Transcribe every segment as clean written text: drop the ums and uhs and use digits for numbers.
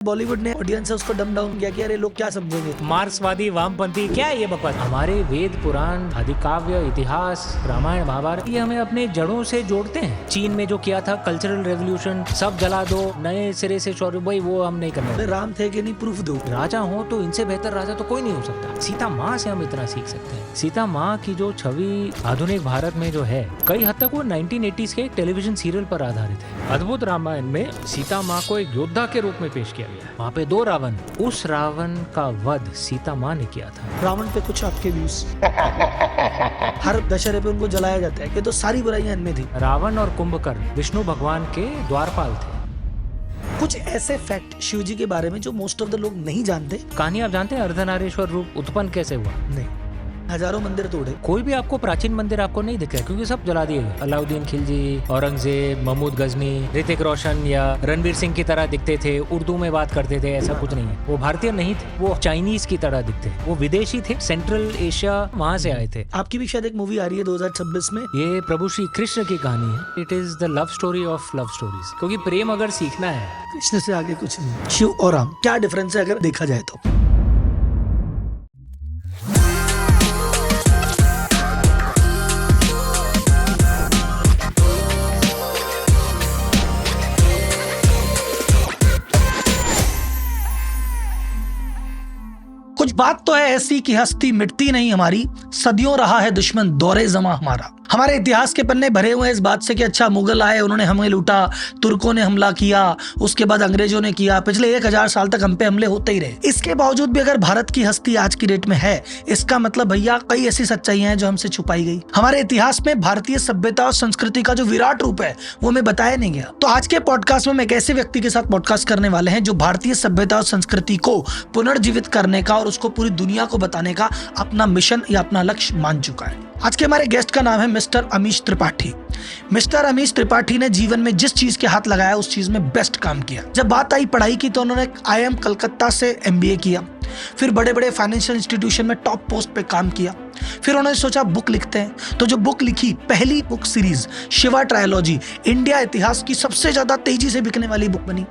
बॉलीवुड ने ऑडियंस है उसको डम डाउन किया कि अरे लोग क्या समझेंगे। मार्क्सवादी वामपंथी क्या है ये बकवास। हमारे वेद पुराण आदिकाव्य इतिहास रामायण महाभारत ये हमें अपने जड़ों से जोड़ते हैं। चीन में जो किया था कल्चरल रेवोल्यूशन सब जला दो नए सिरे से शौर्य भाई वो हम नहीं करने। राम थे कि नहीं प्रूफ दो। राजा हो तो इनसे बेहतर राजा तो कोई नहीं हो सकता। सीता माँ से हम इतना सीख सकते हैं। सीता माँ की जो छवि आधुनिक भारत में जो है कई हद तक वो 1980s के टेलीविजन सीरियल पर आधारित है। अद्भुत रामायण में सीता माँ को एक योद्धा के रूप में पेश किया गया। वहाँ पे 2 रावण, उस रावण का वध सीता माँ ने किया था। रावण पे कुछ आपके व्यूज। हर दशहरे पे उनको जलाया जाता है कि तो सारी बुराइयां इनमें थी। रावण और कुंभकर्ण विष्णु भगवान के द्वारपाल थे। कुछ ऐसे फैक्ट शिव जी के बारे में जो मोस्ट ऑफ द लोग नहीं जानते। कहानी आप जानते हैं अर्धनारीश्वर रूप उत्पन्न कैसे हुआ? नहीं, हजारों मंदिर तोड़े। कोई भी आपको प्राचीन मंदिर आपको नहीं दिख रहा क्योंकि सब जला दिए गए। अलाउद्दीन खिलजी, औरंगजेब, महमूद गजनी, ऋतिक रोशन या रणवीर सिंह की तरह दिखते थे, उर्दू में बात करते थे, ऐसा कुछ नहीं है। वो भारतीय नहीं थे, वो चाइनीज की तरह दिखते, वो विदेशी थे, सेंट्रल एशिया वहाँ से आए थे। आपकी भी शायद एक मूवी आ रही है 2026 में। ये प्रभु श्री कृष्ण की कहानी है। It is the love story of love stories. क्योंकि प्रेम अगर सीखना है, कृष्ण से आगे कुछ नहीं। शिव और राम क्या डिफरेंस है अगर देखा जाए तो? कुछ बात तो है ऐसी कि हस्ती मिटती नहीं हमारी, सदियों रहा है दुश्मन दौरे जमा हमारा। हमारे इतिहास के पन्ने भरे हुए हैं इस बात से कि अच्छा मुगल आए, उन्होंने हमें लूटा, तुर्कों ने हमला किया, उसके बाद अंग्रेजों ने किया, पिछले 1000 साल तक हम पे हमले होते ही रहे। इसके बावजूद भी अगर भारत की हस्ती आज की डेट में है, इसका मतलब भैया कई ऐसी सच्चाइयां हैं जो हमसे छुपाई गई। हमारे इतिहास में भारतीय सभ्यता और संस्कृति का जो विराट रूप है वो हमें बताया नहीं गया। तो आज के पॉडकास्ट में एक ऐसे व्यक्ति के साथ पॉडकास्ट करने वाले हैं जो भारतीय सभ्यता और संस्कृति को पुनर्जीवित करने का और उसको पूरी दुनिया को बताने का अपना मिशन या अपना लक्ष्य मान चुका है। आज के हमारे गेस्ट का नाम है मिस्टर अमीश त्रिपाठी। मिस्टर अमीश त्रिपाठी ने जीवन में जिस चीज के हाथ लगाया उस चीज में बेस्ट काम किया। जब बात आई पढ़ाई की तो उन्होंने IIM कलकत्ता से MBA किया, फिर बड़े बड़े फाइनेंशियल इंस्टीट्यूशन में टॉप पोस्ट पे काम किया। फिर उन्होंने सोचा बुक लिखते हैं, तो जो बुक लिखी पहली book series Shiva trilogy India इतिहास की सबसे ज्यादा तेजी से बिकने वाली बुक बनी।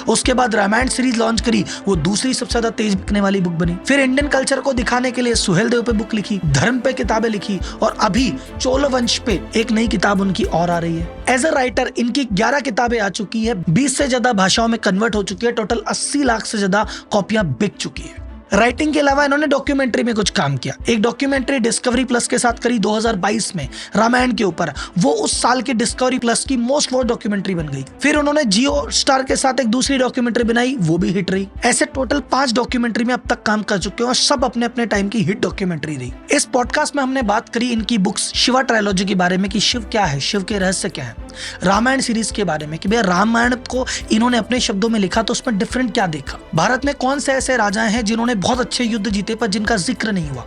उसके बाद रामायण सीरीज लॉन्च करी, वो दूसरी सबसे ज्यादा तेज बिकने वाली बुक बनी। फिर इंडियन कल्चर को दिखाने के लिए सुहेलदेव पे बुक लिखी, धर्म पे किताबें लिखी और अभी चोल वंश पे एक नई किताब उनकी और आ रही है। एज अ राइटर इनकी 11 किताबें आ चुकी है, 20 से ज्यादा भाषाओं में कन्वर्ट हो चुकी है, टोटल 80 लाख से ज्यादा कॉपियां बिक चुकी है। राइटिंग के अलावा इन्होंने डॉक्यूमेंट्री में कुछ काम किया। एक डॉक्यूमेंट्री डिस्कवरी प्लस के साथ करी 2022 में रामायण के ऊपर, वो उस साल की डिस्कवरी प्लस की मोस्ट वॉच डॉक्यूमेंट्री बन गई। फिर उन्होंने जियो स्टार के साथ एक दूसरी डॉक्यूमेंट्री बनाई, वो भी हिट रही। ऐसे टोटल 5 डॉक्यूमेंट्री में अब तक काम कर चुके हैं और सब अपने अपने टाइम की हिट डॉक्यूमेंट्री रही। इस पॉडकास्ट में हमने बात करी इनकी बुक्स शिवा ट्रायोलॉजी के बारे में कि शिव क्या है, शिव के रहस्य क्या है, रामायण सीरीज के बारे में कि भैया रामायण को इन्होंने अपने शब्दों में लिखा तो उसमें डिफरेंट क्या देखा, भारत में कौन से ऐसे राजा हैं जिन्होंने बहुत अच्छे युद्ध जीते पर जिनका जिक्र नहीं हुआ,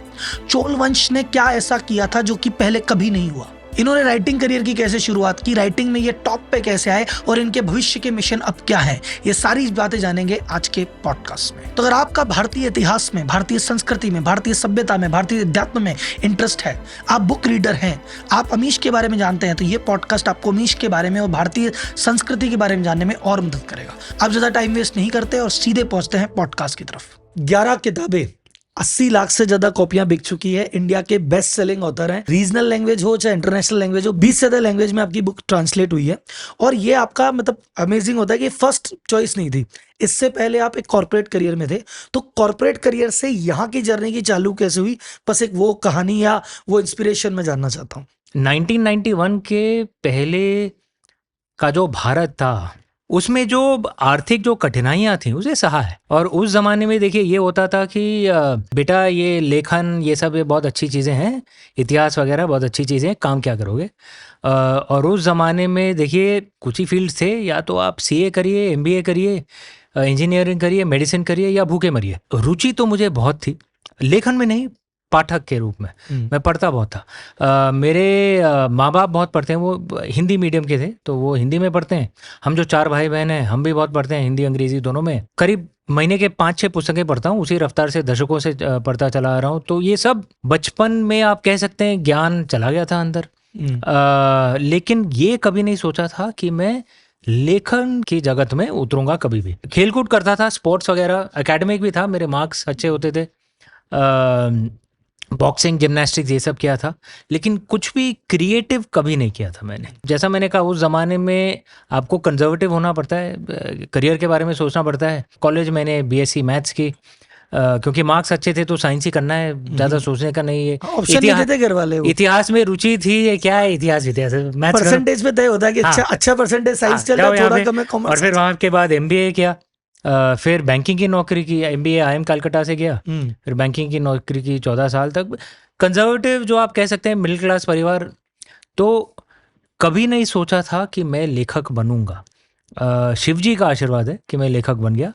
चोल वंश ने क्या ऐसा किया था जो कि पहले कभी नहीं हुआ, इन्होंने राइटिंग करियर की कैसे शुरुआत की, राइटिंग में ये टॉप पे कैसे आए और इनके भविष्य के मिशन अब क्या है, ये सारी बातें जानेंगे आज के पॉडकास्ट में। तो अगर आपका भारतीय इतिहास में, भारतीय संस्कृति में, भारतीय सभ्यता में, भारतीय अध्यात्म में इंटरेस्ट है, आप बुक रीडर हैं, आप अमीश के बारे में जानते हैं, तो ये पॉडकास्ट आपको अमीश के बारे में और भारतीय संस्कृति के बारे में जानने में और मदद करेगा। आप ज्यादा टाइम वेस्ट नहीं करते और सीधे पहुंचते हैं पॉडकास्ट की तरफ। 11 किताबें, 80 लाख से ज्यादा कॉपियां बिक चुकी है, इंडिया के बेस्ट सेलिंग ऑथर हैं। रीजनल लैंग्वेज हो चाहे इंटरनेशनल लैंग्वेज हो, 20 से ज्यादा लैंग्वेज में आपकी बुक ट्रांसलेट हुई है। और ये आपका मतलब अमेजिंग होता है कि फर्स्ट चॉइस नहीं थी, इससे पहले आप एक कॉर्पोरेट करियर में थे। तो कॉर्पोरेट करियर से यहाँ की जर्नी की चालू कैसे हुई, बस एक वो कहानी या वो इंस्पिरेशन में जानना चाहता हूँ। 1991 के पहले का जो भारत था उसमें जो आर्थिक जो कठिनाइयाँ थी उसे सहा है। और उस ज़माने में देखिए ये होता था कि बेटा ये लेखन ये सब ये बहुत अच्छी चीज़ें हैं, इतिहास वगैरह बहुत अच्छी चीज़ें हैं, काम क्या करोगे। और उस ज़माने में देखिए कुछ ही फील्ड थे, या तो आप CA करिए, MBA करिए, इंजीनियरिंग करिए, मेडिसिन करिए या भूखे मरिए। रुचि तो मुझे बहुत थी, लेखन में नहीं, पाठक के रूप में मैं पढ़ता बहुत था। मेरे माँ बाप बहुत पढ़ते हैं, वो हिंदी मीडियम के थे तो वो हिंदी में पढ़ते हैं। हम जो 4 भाई बहन हैं हम भी बहुत पढ़ते हैं, हिंदी अंग्रेजी दोनों में। करीब महीने के 5-6 पुस्तकें पढ़ता हूँ, उसी रफ्तार से दशकों से पढ़ता चला आ रहा हूँ। तो ये सब बचपन में आप कह सकते हैं ज्ञान चला गया था अंदर। लेकिन ये कभी नहीं सोचा था कि मैं लेखन की जगत में उतरूंगा कभी भी। खेलकूद करता था, स्पोर्ट्स वगैरह, एकेडमिक भी था, मेरे मार्क्स अच्छे होते थे, बॉक्सिंग, जिम्नास्टिक्स ये सब किया था, लेकिन कुछ भी क्रिएटिव कभी नहीं किया था मैंने। जैसा मैंने कहा, उस ज़माने में आपको कंजर्वेटिव होना पड़ता है, करियर के बारे में सोचना पड़ता है। कॉलेज मैंने बीएससी मैथ्स की, क्योंकि मार्क्स अच्छे थे तो साइंस ही करना है, ज़्यादा सोचने का नहीं है। ऑप्शन नहीं देते घर वाले। इतिहास में रुचि थी, ये क्या है, इतिहास मैथ्स परसेंटेज पे तय होता है कि अच्छा परसेंटेज साइंस चल रहा है, थोड़ा कम है कॉमर्स। और फिर वहाँ के बाद एमबीए किया, फिर बैंकिंग की नौकरी की, एमबीए आईएम कलकत्ता से किया, फिर बैंकिंग की नौकरी की 14 साल तक। कंजर्वेटिव जो आप कह सकते हैं, मिडिल क्लास परिवार, तो कभी नहीं सोचा था कि मैं लेखक बनूंगा। शिव जी का आशीर्वाद है कि मैं लेखक बन गया,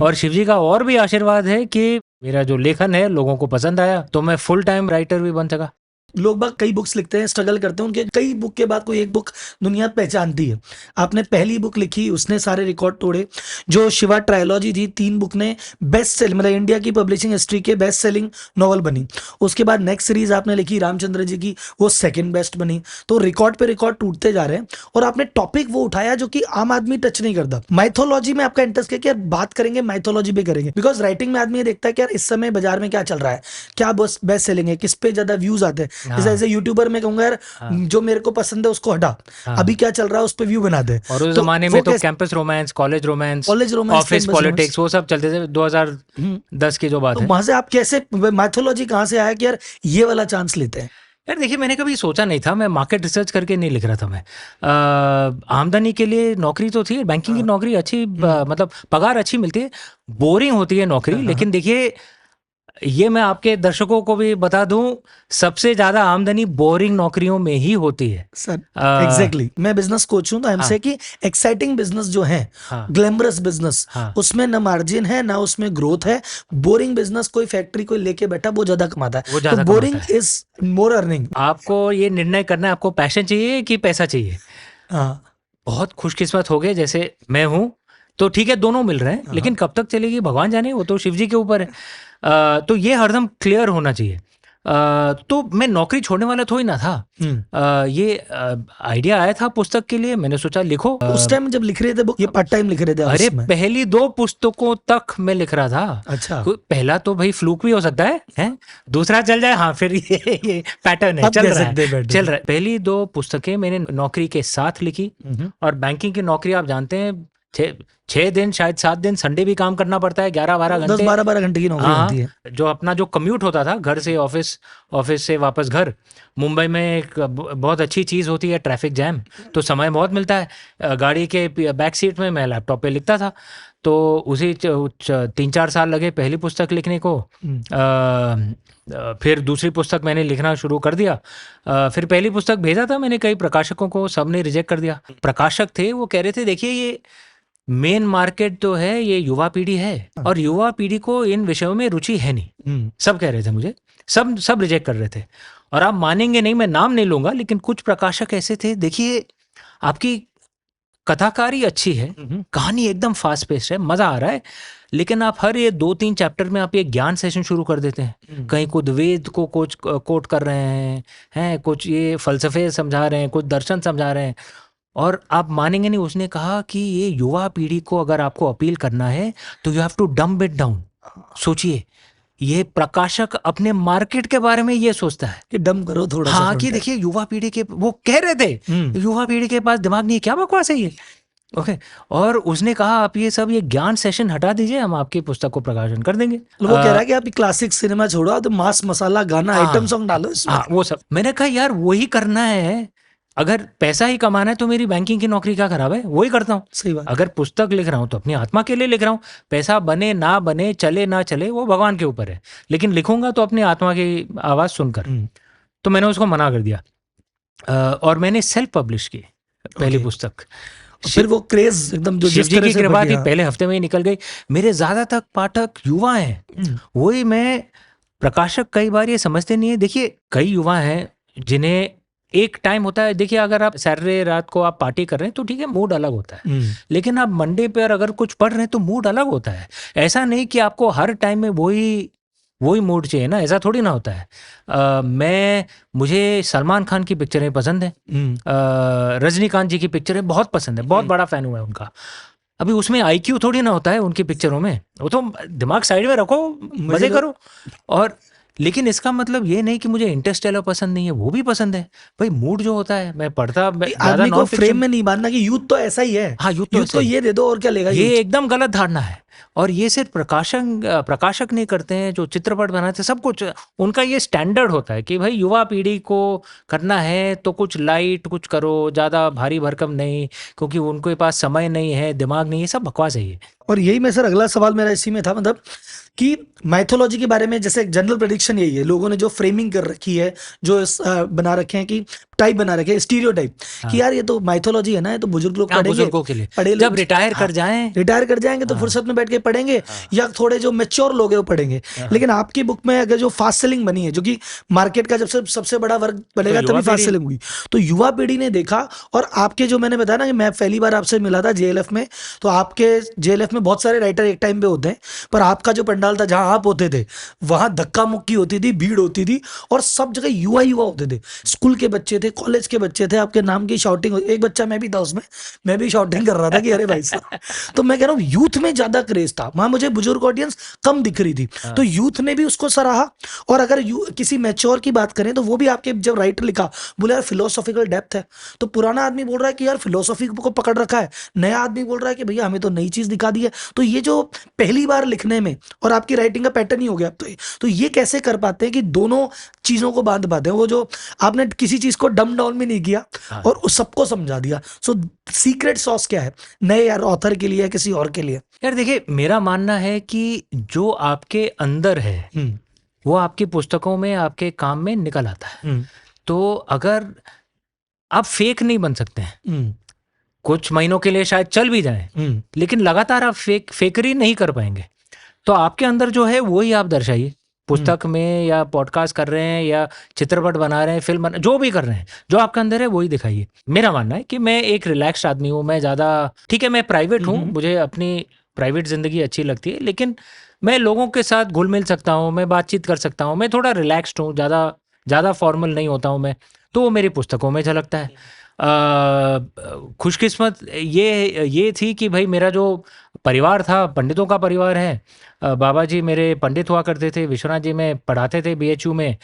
और शिव जी का और भी आशीर्वाद है कि मेरा जो लेखन है लोगों को पसंद आया, तो मैं फुल टाइम राइटर भी बन सका। लोग बाग कई बुक्स लिखते हैं, स्ट्रगल करते हैं, उनके कई बुक के बाद कोई एक बुक दुनिया पहचानती है। आपने पहली बुक लिखी, उसने सारे रिकॉर्ड तोड़े। जो शिवा ट्रायोलॉजी थी, 3 बुक ने बेस्ट सेल, मतलब इंडिया की पब्लिशिंग हिस्ट्री के बेस्ट सेलिंग नॉवल बनी। उसके बाद नेक्स्ट सीरीज आपने लिखी रामचंद्र जी की, वो सेकंड बेस्ट बनी। तो रिकॉर्ड पे रिकॉर्ड टूटते जा रहे हैं। और आपने टॉपिक वो उठाया जो कि आम आदमी टच नहीं करता। माइथोलॉजी में आपका इंटरेस्ट है कि यार बात करेंगे, माइथोलॉजी पे करेंगे, बिकॉज राइटिंग में आदमी ये देखता है कि यार इस समय बाजार में क्या चल रहा है, क्या बेस्ट सेलिंग है, किस पे ज्यादा व्यूज आते हैं। जैसे यूट्यूबर में कहूंगा यार, जो मेरे को पसंद है उसको हटा, अभी क्या चल रहा है उस पे व्यू बना दे। और उस जमाने में तो campus romance, college romance, office politics, वो सब चलते थे, 2010 की जो बात है। वहां से आप कैसे, माइथोलॉजी कहाँ से आया कि यार ये वाला चांस लेते हैं? यार देखिए, मैंने कभी सोचा नहीं था, मैं मार्केट रिसर्च करके नहीं लिख रहा था मैं। आमदनी के लिए नौकरी तो थी, बैंकिंग की नौकरी अच्छी, मतलब पगार अच्छी मिलती है, बोरिंग होती है नौकरी। लेकिन देखिए, ये मैं आपके दर्शकों को भी बता दूं, सबसे ज्यादा आमदनी बोरिंग नौकरियों में ही होती है सर। एग्जैक्टली। मैं बिजनेस कोच हूं, तो हमसे कि एक्साइटिंग बिजनेस जो है, ग्लैमरस बिजनेस, उसमें ना मार्जिन है ना उसमें ग्रोथ है। बोरिंग बिजनेस, कोई फैक्ट्री कोई लेके बैठा, वो ज्यादा कमाता है, तो बोरिंग इज मोर अर्निंग। आपको ये निर्णय करना है, आपको पैशन चाहिए कि पैसा चाहिए। बहुत खुशकिस्मत हो गए जैसे मैं हूं, तो ठीक है, दोनों मिल रहे हैं, लेकिन कब तक चलेगी भगवान जाने, वो तो शिव जी के ऊपर है। तो ये हरदम क्लियर होना चाहिए। तो मैं नौकरी छोड़ने वाला थोड़ी ना था। ये आइडिया आया था पुस्तक के लिए, मैंने सोचा लिखो। उस टाइम जब लिख रहे थे बुक, ये पार्ट टाइम लिख रहे थे? अरे पहली 2 पुस्तकों तक मैं लिख रहा था। अच्छा। पहला तो भाई फ्लूक भी हो सकता है? दूसरा चल जाए, हाँ, फिर ये पैटर्न है, चल रहा है। पहली 2 पुस्तकें मैंने नौकरी के साथ लिखी, और बैंकिंग की नौकरी आप जानते हैं, 6 दिन, शायद 7 दिन, संडे भी काम करना पड़ता है, 11-12 घंटे, 10-12 घंटे की नौकरी होती है। जो अपना जो कम्यूट होता था घर से ऑफिस, ऑफिस से वापस घर, मुंबई में एक बहुत अच्छी चीज़ होती है ट्रैफिक जैम, तो समय बहुत मिलता है। गाड़ी के बैक सीट में मैं लैपटॉप पे लिखता था, तो उसी 3-4 साल लगे पहली पुस्तक लिखने को। फिर दूसरी पुस्तक मैंने लिखना शुरू कर दिया। फिर पहली पुस्तक भेजा था मैंने कई प्रकाशकों को, सब ने रिजेक्ट कर दिया। प्रकाशक थे, वो कह रहे थे देखिए, ये मेन मार्केट तो है, ये युवा पीढ़ी है, और युवा पीढ़ी को इन विषयों में रुचि है नहीं। सब कह रहे थे मुझे, सब रिजेक्ट कर रहे थे। और आप मानेंगे नहीं, मैं नाम नहीं लूंगा, लेकिन कुछ प्रकाशक ऐसे थे, देखिए आपकी कथाकारी अच्छी है, कहानी एकदम फास्ट पेस्ड है, मजा आ रहा है, लेकिन आप हर ये 2-3 चैप्टर में आप ये ज्ञान सेशन शुरू कर देते हैं। कहीं कुछ वेद को कोट कर रहे हैं, कुछ ये फलसफे समझा रहे हैं, कुछ दर्शन समझा रहे हैं, और आप मानेंगे नहीं, उसने कहा कि ये युवा पीढ़ी को अगर आपको अपील करना है तो you have to dumb it down. सोचिए, ये प्रकाशक अपने मार्केट के बारे में ये सोचता है कि डम करो थोड़ा सा। हाँ, कि देखिए युवा पीढ़ी के, वो कह रहे थे युवा पीढ़ी के पास दिमाग नहीं है, क्या बकवास है ये। ओके, और उसने कहा आप ये सब ये ज्ञान सेशन हटा दीजिए, हम आपकी पुस्तक को प्रकाशन कर देंगे। वो कह रहा है कि आप क्लासिक सिनेमा छोड़ो, तो मास मसाला गाना, आइटम सॉन्ग डालो इसमें। वो सब मैंने कहा यार वही करना है, अगर पैसा ही कमाना है तो मेरी बैंकिंग की नौकरी क्या खराब है, वही करता हूँ। सही बात। अगर पुस्तक लिख रहा हूँ तो अपनी आत्मा के लिए लिख रहा हूँ, पैसा बने ना बने, चले ना चले, वो भगवान के ऊपर है, लेकिन लिखूंगा तो अपनी आत्मा की आवाज सुनकर। तो मैंने उसको मना कर दिया, और मैंने सेल्फ पब्लिश की पहली पुस्तक। फिर वो क्रेज एकदम जो शिव जी की कृपा थी, पहले हफ्ते में ही निकल गई। मेरे ज्यादातर पाठक युवा हैं, वही मैं प्रकाशक कई बार ये समझते नहीं है। देखिए कई युवा हैं जिन्हें एक टाइम होता है, देखिए अगर आप सैटरडे रात को आप पार्टी कर रहे हैं तो ठीक है, मूड अलग होता है, लेकिन आप मंडे पर अगर कुछ पढ़ रहे हैं तो मूड अलग होता है। ऐसा नहीं कि आपको हर टाइम में वही वही मूड चाहिए ना, ऐसा थोड़ी ना होता है। मुझे सलमान खान की पिक्चरें पसंद है, रजनीकांत जी की पिक्चरें बहुत पसंद है, बहुत बड़ा फैन हुआ है उनका। अभी उसमें आईक्यू थोड़ी ना होता है उनकी पिक्चरों में, वो तो दिमाग साइड में रखो, मजे करो। और लेकिन इसका मतलब ये नहीं कि मुझे इंटरस्टेलर पसंद नहीं है, वो भी पसंद है भाई। मूड जो होता है, मैं पढ़ता ज्यादा आदमी को नॉन फ्रेम फिक्शन। में नहीं बांधना कि यूथ तो ऐसा ही है, हाँ, यूथ यूथ को ऐसे ही। ये दे दो और क्या लेगा ये यूथ। एकदम गलत धारणा है। और ये सिर्फ प्रकाशक नहीं करते हैं, जो चित्रपट बनाते हैं, सब कुछ उनका ये स्टैंडर्ड होता है कि भाई युवा पीढ़ी को करना है तो कुछ लाइट कुछ करो, ज़्यादा भारी भरकम नहीं, क्योंकि उनके पास समय नहीं है, दिमाग नहीं है, सब बकवास है ये। और यही मैं सर अगला सवाल मेरा इसी में था, मतलब कि माइथोलॉजी के बारे में जैसे जनरल प्रेडिक्शन यही है, लोगों ने जो फ्रेमिंग कर रखी है, जो बना रखे हैं कि टाइप बना रखे हैं, स्टीरियो टाइप, कि यार ये तो माइथोलॉजी है ना, ये तो बुजुर्ग लोग हाँ, पढ़ेंगे, बुजुर्गों के लिए पढ़े जब लोग रिटायर कर जाएं। रिटायर कर जाएंगे तो फुर्सत में बैठ के पढ़ेंगे, या थोड़े जो मेच्योर लोग हैं वो पढ़ेंगे। लेकिन आपकी बुक में अगर जो फास्ट सेलिंग बनी है, जो कि मार्केट का जब सबसे बड़ा वर्ग बनेगा युवा तभी फास्ट पीढ़ी। सेलिंग हुई, तो युवा पीढ़ी ने देखा। और आपके जो मैंने बताया ना कि मैं पहली बार आपसे मिला था जेएलएफ में, तो आपके जेएलएफ में बहुत सारे राइटर एक टाइम पे होते हैं, पर आपका जो पंडाल था जहां आप होते थे, वहां धक्का मुक्की होती थी, भीड़ होती थी, और सब जगह युवा युवा होते थे, स्कूल के बच्चे थे, कॉलेज के बच्चे थे, आपके नाम की शॉटिंग। एक बच्चा मैं भी था उसमें, मैं भी शॉटिंग कर रहा था कि अरे भाई साहब। तो मैं कह रहा हूँ यूथ में ज्यादा क्रेज था, वहां मुझे बुजुर्ग ऑडियंस कम दिख रही थी, तो यूथ ने भी उसको सराहा। और अगर किसी मैच्योर की बात करें तो वो भी आपके जब राइटर लिखा, बोले यार फिलोसॉफिकल डेप्थ है, तो पुराना आदमी बोल रहा है कि यार फिलोसॉफी को पकड़ रखा है, नया आदमी बोल रहा है कि भैया हमें तो नई चीज दिखा दी है। तो ये जो पहली बार लिखने में और आपकी राइटिंग का पैटर्न ही हो गया, तो ये कैसे कर पाते हैं कि दोनों चीजों को बांध पाते हैं? वो जो आपने किसी चीज को डम डाउन भी नहीं किया और उस सबको समझा दिया। सो सीक्रेट सॉस क्या है नए यार ऑथर के लिए, किसी और के लिए? यार देखिए, मेरा मानना है कि जो आपके अंदर है वो आपकी पुस्तकों में, आपके काम में निकल आता है। तो अगर आप फेक नहीं बन सकते हैं, कुछ महीनों के लिए शायद चल भी जाए, लेकिन लगातार आप फेकरी नहीं कर पाएंगे। तो आपके अंदर जो है वही आप दर्शाइए, पुस्तक में या पॉडकास्ट कर रहे हैं या चित्रपट बना रहे हैं, फिल्म जो भी कर रहे हैं, जो आपके अंदर है वही दिखाइए। मेरा मानना है कि मैं एक रिलैक्स्ड आदमी हूँ, मैं ज़्यादा ठीक है, मैं प्राइवेट हूँ, मुझे अपनी प्राइवेट जिंदगी अच्छी लगती है, लेकिन मैं लोगों के साथ घुल मिल सकता हूँ, मैं बातचीत कर सकता हूँ, मैं थोड़ा रिलैक्स्ड हूँ, ज़्यादा फॉर्मल नहीं होता हूँ मैं, तो वो मेरी पुस्तकों में झलकता है। खुशकिस्मत ये थी कि भाई मेरा जो परिवार था, पंडितों का परिवार है, बाबा जी मेरे पंडित हुआ करते थे, विश्वनाथ जी में पढ़ाते थे बीएचयू में,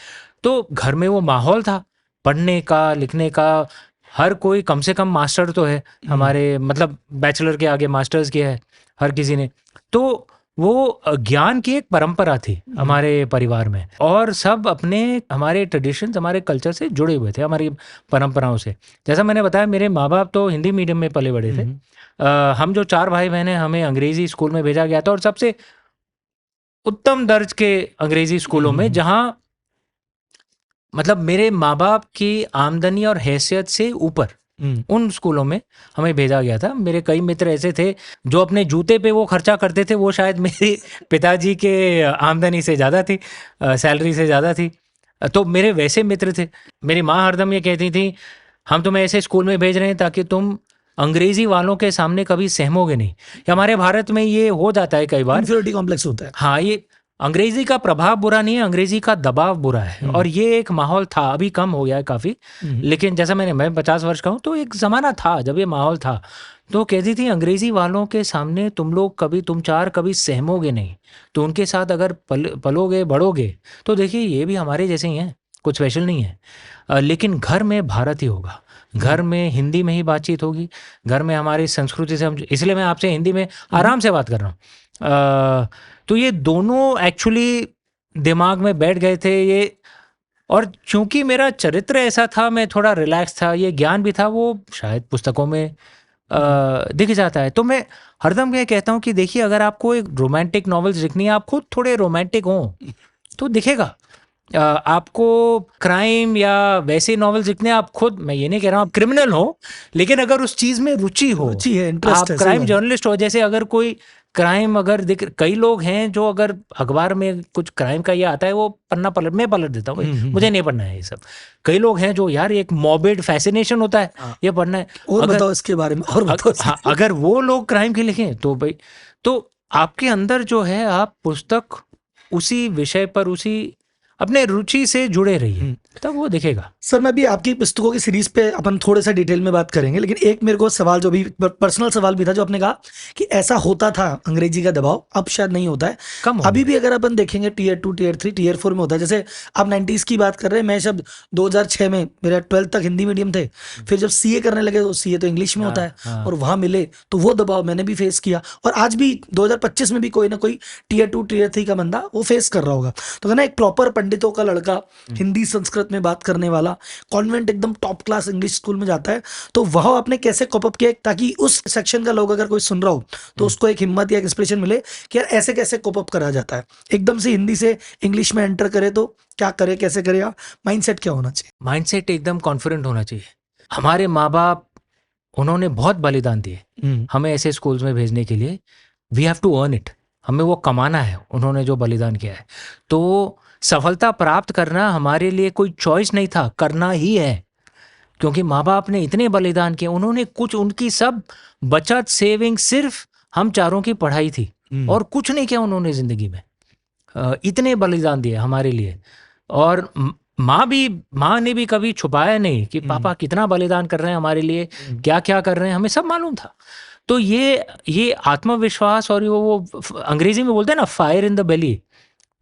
तो घर में वो माहौल था पढ़ने का, लिखने का। हर कोई कम से कम मास्टर तो है हमारे, मतलब बैचलर के आगे मास्टर्स किया है हर किसी ने। तो वो ज्ञान की एक परंपरा थी हमारे परिवार में, और सब अपने हमारे ट्रेडिशंस, हमारे कल्चर से जुड़े हुए थे, हमारी परंपराओं से। जैसा मैंने बताया, मेरे माँ बाप तो हिंदी मीडियम में पले बड़े थे। हम जो 4 भाई बहन हैं, हमें अंग्रेजी स्कूल में भेजा गया था, और सबसे उत्तम दर्ज के अंग्रेजी स्कूलों में, जहां मतलब मेरे माँ बाप की आमदनी और हैसियत से ऊपर उन स्कूलों में हमें भेजा गया था। मेरे कई मित्र ऐसे थे जो अपने जूते पे वो खर्चा करते थे, वो शायद मेरे पिताजी के आमदनी से ज़्यादा थी, सैलरी से ज़्यादा थी। तो मेरे वैसे मित्र थे। मेरी माँ हरदम ये कहती थी, हम तुम्हें ऐसे स्कूल में भेज रहे हैं ताकि तुम अंग्रेजी वालों के सामने कभी सहमोगे नहीं। हमारे भारत में ये हो जाता है कई बार, इंफीरियरिटी कॉम्प्लेक्स होता है। हाँ, ये अंग्रेजी का प्रभाव बुरा नहीं है, अंग्रेजी का दबाव बुरा है। और ये एक माहौल था, अभी कम हो गया है काफ़ी, लेकिन जैसा मैं 50 वर्ष का हूँ, तो एक ज़माना था जब ये माहौल था। तो कहती थी, अंग्रेजी वालों के सामने तुम 4 कभी सहमोगे नहीं, तो उनके साथ अगर पलोगे बढ़ोगे तो देखिए ये भी हमारे जैसे ही हैं, कुछ स्पेशल नहीं है। लेकिन घर में भारत ही होगा, घर में हिंदी में ही बातचीत होगी, घर में हमारी संस्कृति से हम, इसलिए मैं आपसे हिंदी में आराम से बात कर रहा हूँ। तो ये दोनों एक्चुअली दिमाग में बैठ गए थे ये, और चूंकि मेरा चरित्र ऐसा था, मैं थोड़ा रिलैक्स था, ये ज्ञान भी था, वो शायद पुस्तकों में दिख जाता है। तो मैं हरदम ये कहता हूँ कि देखिए, अगर आपको एक रोमांटिक नॉवेल्स लिखनी है, आप खुद थोड़े रोमांटिक हों तो दिखेगा। आपको क्राइम या वैसे नॉवेल्स लिखने, आप खुद, मैं ये नहीं कह रहा हूँ आप क्रिमिनल हो, लेकिन अगर उस चीज में रुचि हो, आप क्राइम जर्नलिस्ट हो, जैसे अगर कोई क्राइम अगर कई लोग हैं जो अगर अखबार में कुछ क्राइम का ये आता है, वो पन्ना मैं पलट देता हूँ, मुझे नहीं पढ़ना है ये सब। कई लोग हैं जो यार एक मॉर्बिड फैसिनेशन होता है, ये पढ़ना है, और बताओ इसके बारे में, और बताओ। अगर वो लोग क्राइम की लिखें तो भाई, तो आपके अंदर जो है, आप पुस्तक उसी विषय पर, उसी अपने रुचि से जुड़े रहिए, तब वो दिखेगा। सर मैं भी आपकी पुस्तकों की सीरीज पे अपन थोड़े सा डिटेल में बात करेंगे, लेकिन एक मेरे को सवाल जो भी पर्सनल सवाल भी था, जो आपने कहा कि ऐसा होता था अंग्रेजी का दबाव, अब शायद नहीं होता है, कम हो अभी गया। भी अगर अपन देखेंगे टीयर 2 टीयर 3 टीयर 4 में होता है। जैसे आप 90s की बात कर रहे हैं, मैं जब 2006 में, मेरा 12th तक हिंदी मीडियम थे, फिर जब सीए करने लगे तो सीए तो इंग्लिश में होता है, हाँ। और वहां मिले तो वो दबाव मैंने भी फेस किया, और आज भी 2025 में भी कोई ना कोई टीयर 2 टीयर 3 का बंदा वो फेस कर रहा होगा। तो कहना एक प्रॉपर पंडितों का लड़का, हिंदी संस्कृत में बात करने वाला, कॉन्वेंट एकदम टॉप क्लास इंग्लिश स्कूल में जाता है, तो वह आपने कैसे कॉप अप किया ताकि उस सेक्शन का लोग अगर कोई सुन रहा हो तो उसको एक हिम्मत या एक इंस्पिरेशन मिले कि यार ऐसे कैसे कॉप अप करा जाता है, एकदम से हिंदी से इंग्लिश में एंटर करे तो क्या करे, कैसे करे, या माइंडसेट क्या होना चाहिए? माइंडसेट एकदम कॉन्फिडेंट होना चाहिए। हमारे माँ बाप, उन्होंने बहुत बलिदान दिए हमें ऐसे स्कूल्स में भेजने के लिए। We have to earn it, हमें वो कमाना है, उन्होंने जो बलिदान किया है। तो सफलता प्राप्त करना हमारे लिए कोई चॉइस नहीं था, करना ही है, क्योंकि माँ बाप ने इतने बलिदान किए। उन्होंने कुछ, उनकी सब बचत सेविंग सिर्फ हम चारों की पढ़ाई थी, और कुछ नहीं किया उन्होंने ज़िंदगी में। इतने बलिदान दिए हमारे लिए। और माँ ने भी कभी छुपाया नहीं कि पापा कितना बलिदान कर रहे हैं हमारे लिए, क्या क्या कर रहे हैं, हमें सब मालूम था। तो ये आत्मविश्वास और वो अंग्रेजी में बोलते हैं ना, फायर इन द बेली,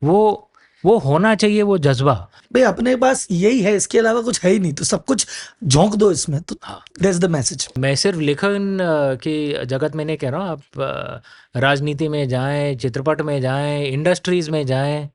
वो होना चाहिए, वो जज्बा। भाई अपने पास यही है, इसके अलावा कुछ है ही नहीं, तो सब कुछ झोंक दो इसमें, तो दैट्स द मैसेज। मैं सिर्फ लेखन की जगत में नहीं कह रहा हूँ, आप राजनीति में जाएं, चित्रपट में जाएं, इंडस्ट्रीज में जाएं,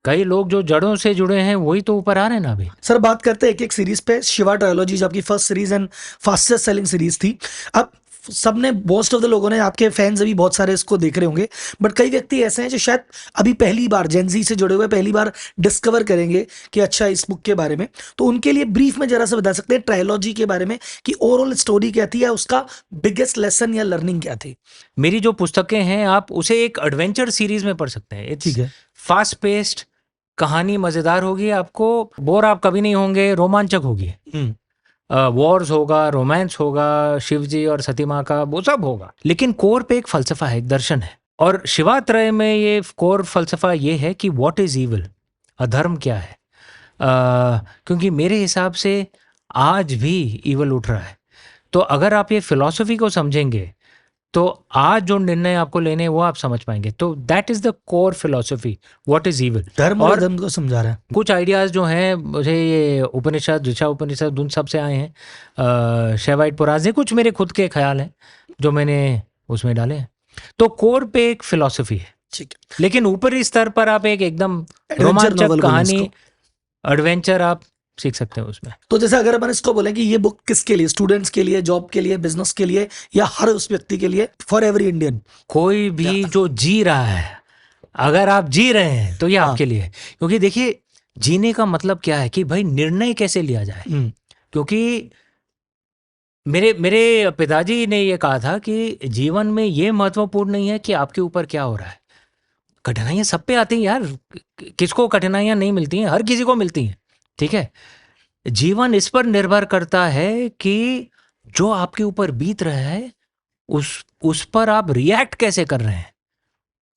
कई लोग जो जड़ों से जुड़े हैं वही तो ऊपर आ रहे हैं ना अभी। सर बात करते हैं एक एक सीरीज पे। शिवा ट्रायोलॉजी जो आपकी first series and fastest selling series थी, अब सबने, मोस्ट ऑफ द लोगों ने, आपके फैंस अभी बहुत सारे इसको देख रहे होंगे, बट कई व्यक्ति ऐसे हैं जो शायद अभी पहली बार जेनजी से जुड़े हुए पहली बार डिस्कवर करेंगे कि अच्छा इस बुक के बारे में, तो उनके लिए ब्रीफ में जरा सा बता सकते हैं ट्रायोलॉजी के बारे में कि ओवरऑल स्टोरी क्या थी, या उसका बिगेस्ट लेसन या लर्निंग क्या थी? मेरी जो पुस्तकें हैं, आप उसे एक एडवेंचर सीरीज में पढ़ सकते हैं। ठीक है, फास्ट पेस्ड कहानी, मजेदार होगी, आपको बोर आप कभी नहीं होंगे, रोमांचक होगी। वॉर्स होगा, रोमांस होगा, शिवजी और सती माँ का वो सब होगा, लेकिन कोर पे एक फलसफा है, एक दर्शन है। और शिवात्रय में ये कोर फलसफा ये है कि व्हाट इज इविल, अधर्म क्या है। क्योंकि मेरे हिसाब से आज भी इविल उठ रहा है। तो अगर आप ये फिलॉसफी को समझेंगे तो आज जो निर्णय आपको लेने हैं वो आप समझ पाएंगे। तो that is the core philosophy, what is evil. धर्म और अधर्म को समझा रहा है। कुछ आइडियाज जो हैं मुझे ये उपनिषद, ऋचा उपनिषद, उन सब से आए हैं, शैवाइट पुराण, कुछ मेरे खुद के ख्याल हैं जो मैंने उसमें डाले हैं। तो कोर पे एक फिलॉसफी है, ठीक है, लेकिन ऊपरी स्तर पर आप एक एकदम Adventure रोमांचक novel बोलें कहानी, इसको। एडवेंचर आप सीख सकते हैं उसमें। तो जैसे अगर अपन इसको बोले कि ये बुक किसके लिए, स्टूडेंट्स के लिए, जॉब के लिए, बिजनेस के लिए, या हर उस व्यक्ति के लिए, फॉर एवरी इंडियन? कोई भी जो जी रहा है, अगर आप जी रहे हैं तो ये आपके लिए है। क्योंकि देखिए, जीने का मतलब क्या है कि भाई निर्णय कैसे लिया जाए। क्योंकि मेरे पिताजी ने ये कहा था कि जीवन में ये महत्वपूर्ण नहीं है कि आपके ऊपर क्या हो रहा है। कठिनाइयां सब पे आती हैं यार, किसको कठिनाइयां नहीं मिलती हैं, हर किसी को मिलती हैं, ठीक है। जीवन इस पर निर्भर करता है कि जो आपके ऊपर बीत रहा है उस पर आप रिएक्ट कैसे कर रहे हैं,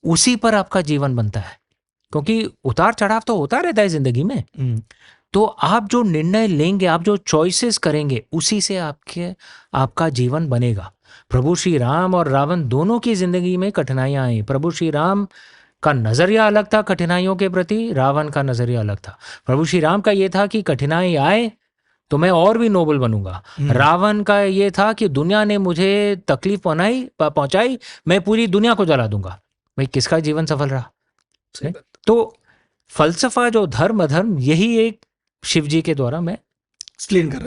उसी पर आपका जीवन बनता है। क्योंकि उतार चढ़ाव तो होता रहता है जिंदगी में। तो आप जो निर्णय लेंगे, आप जो चॉइसेस करेंगे, उसी से आपका जीवन बनेगा। प्रभु श्री राम और रावण दोनों की जिंदगी में कठिनाइयां आई। प्रभु श्री राम का नजरिया अलग था कठिनाइयों के प्रति, रावण का नजरिया अलग था। प्रभु श्री राम का ये था कि कठिनाई आए तो मैं और भी नोबल बनूंगा। रावण का ये था कि दुनिया ने मुझे तकलीफ पहुंचाई, मैं पूरी दुनिया को जला दूंगा। भाई किसका जीवन सफल रहा? तो फलसफा जो धर्म अधर्म, यही एक शिव जी के द्वारा मैं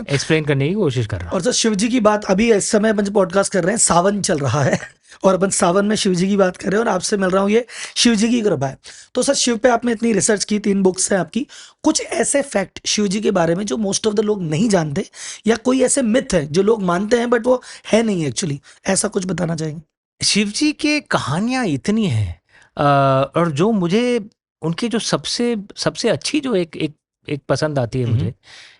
एक्सप्लेन करने की कोशिश कर रहा हूँ। और सर शिव जी की बात, अभी इस समय अपन पॉडकास्ट कर रहे हैं, सावन चल रहा है और अपन सावन में शिव जी की बात कर रहे हैं, और आपसे मिल रहा हूँ, ये शिव जी की कृपा है। तो सर शिव पे आपने इतनी रिसर्च की, 3 बुक्स हैं आपकी, कुछ ऐसे फैक्ट शिव जी के बारे में जो मोस्ट ऑफ द लोग नहीं जानते, या कोई ऐसे मिथ है जो लोग मानते हैं बट वो है नहीं एक्चुअली, ऐसा कुछ बताना चाहेंगे? शिव जी के कहानियां इतनी हैं, और जो मुझे उनकी जो सबसे अच्छी जो एक पसंद आती है मुझे,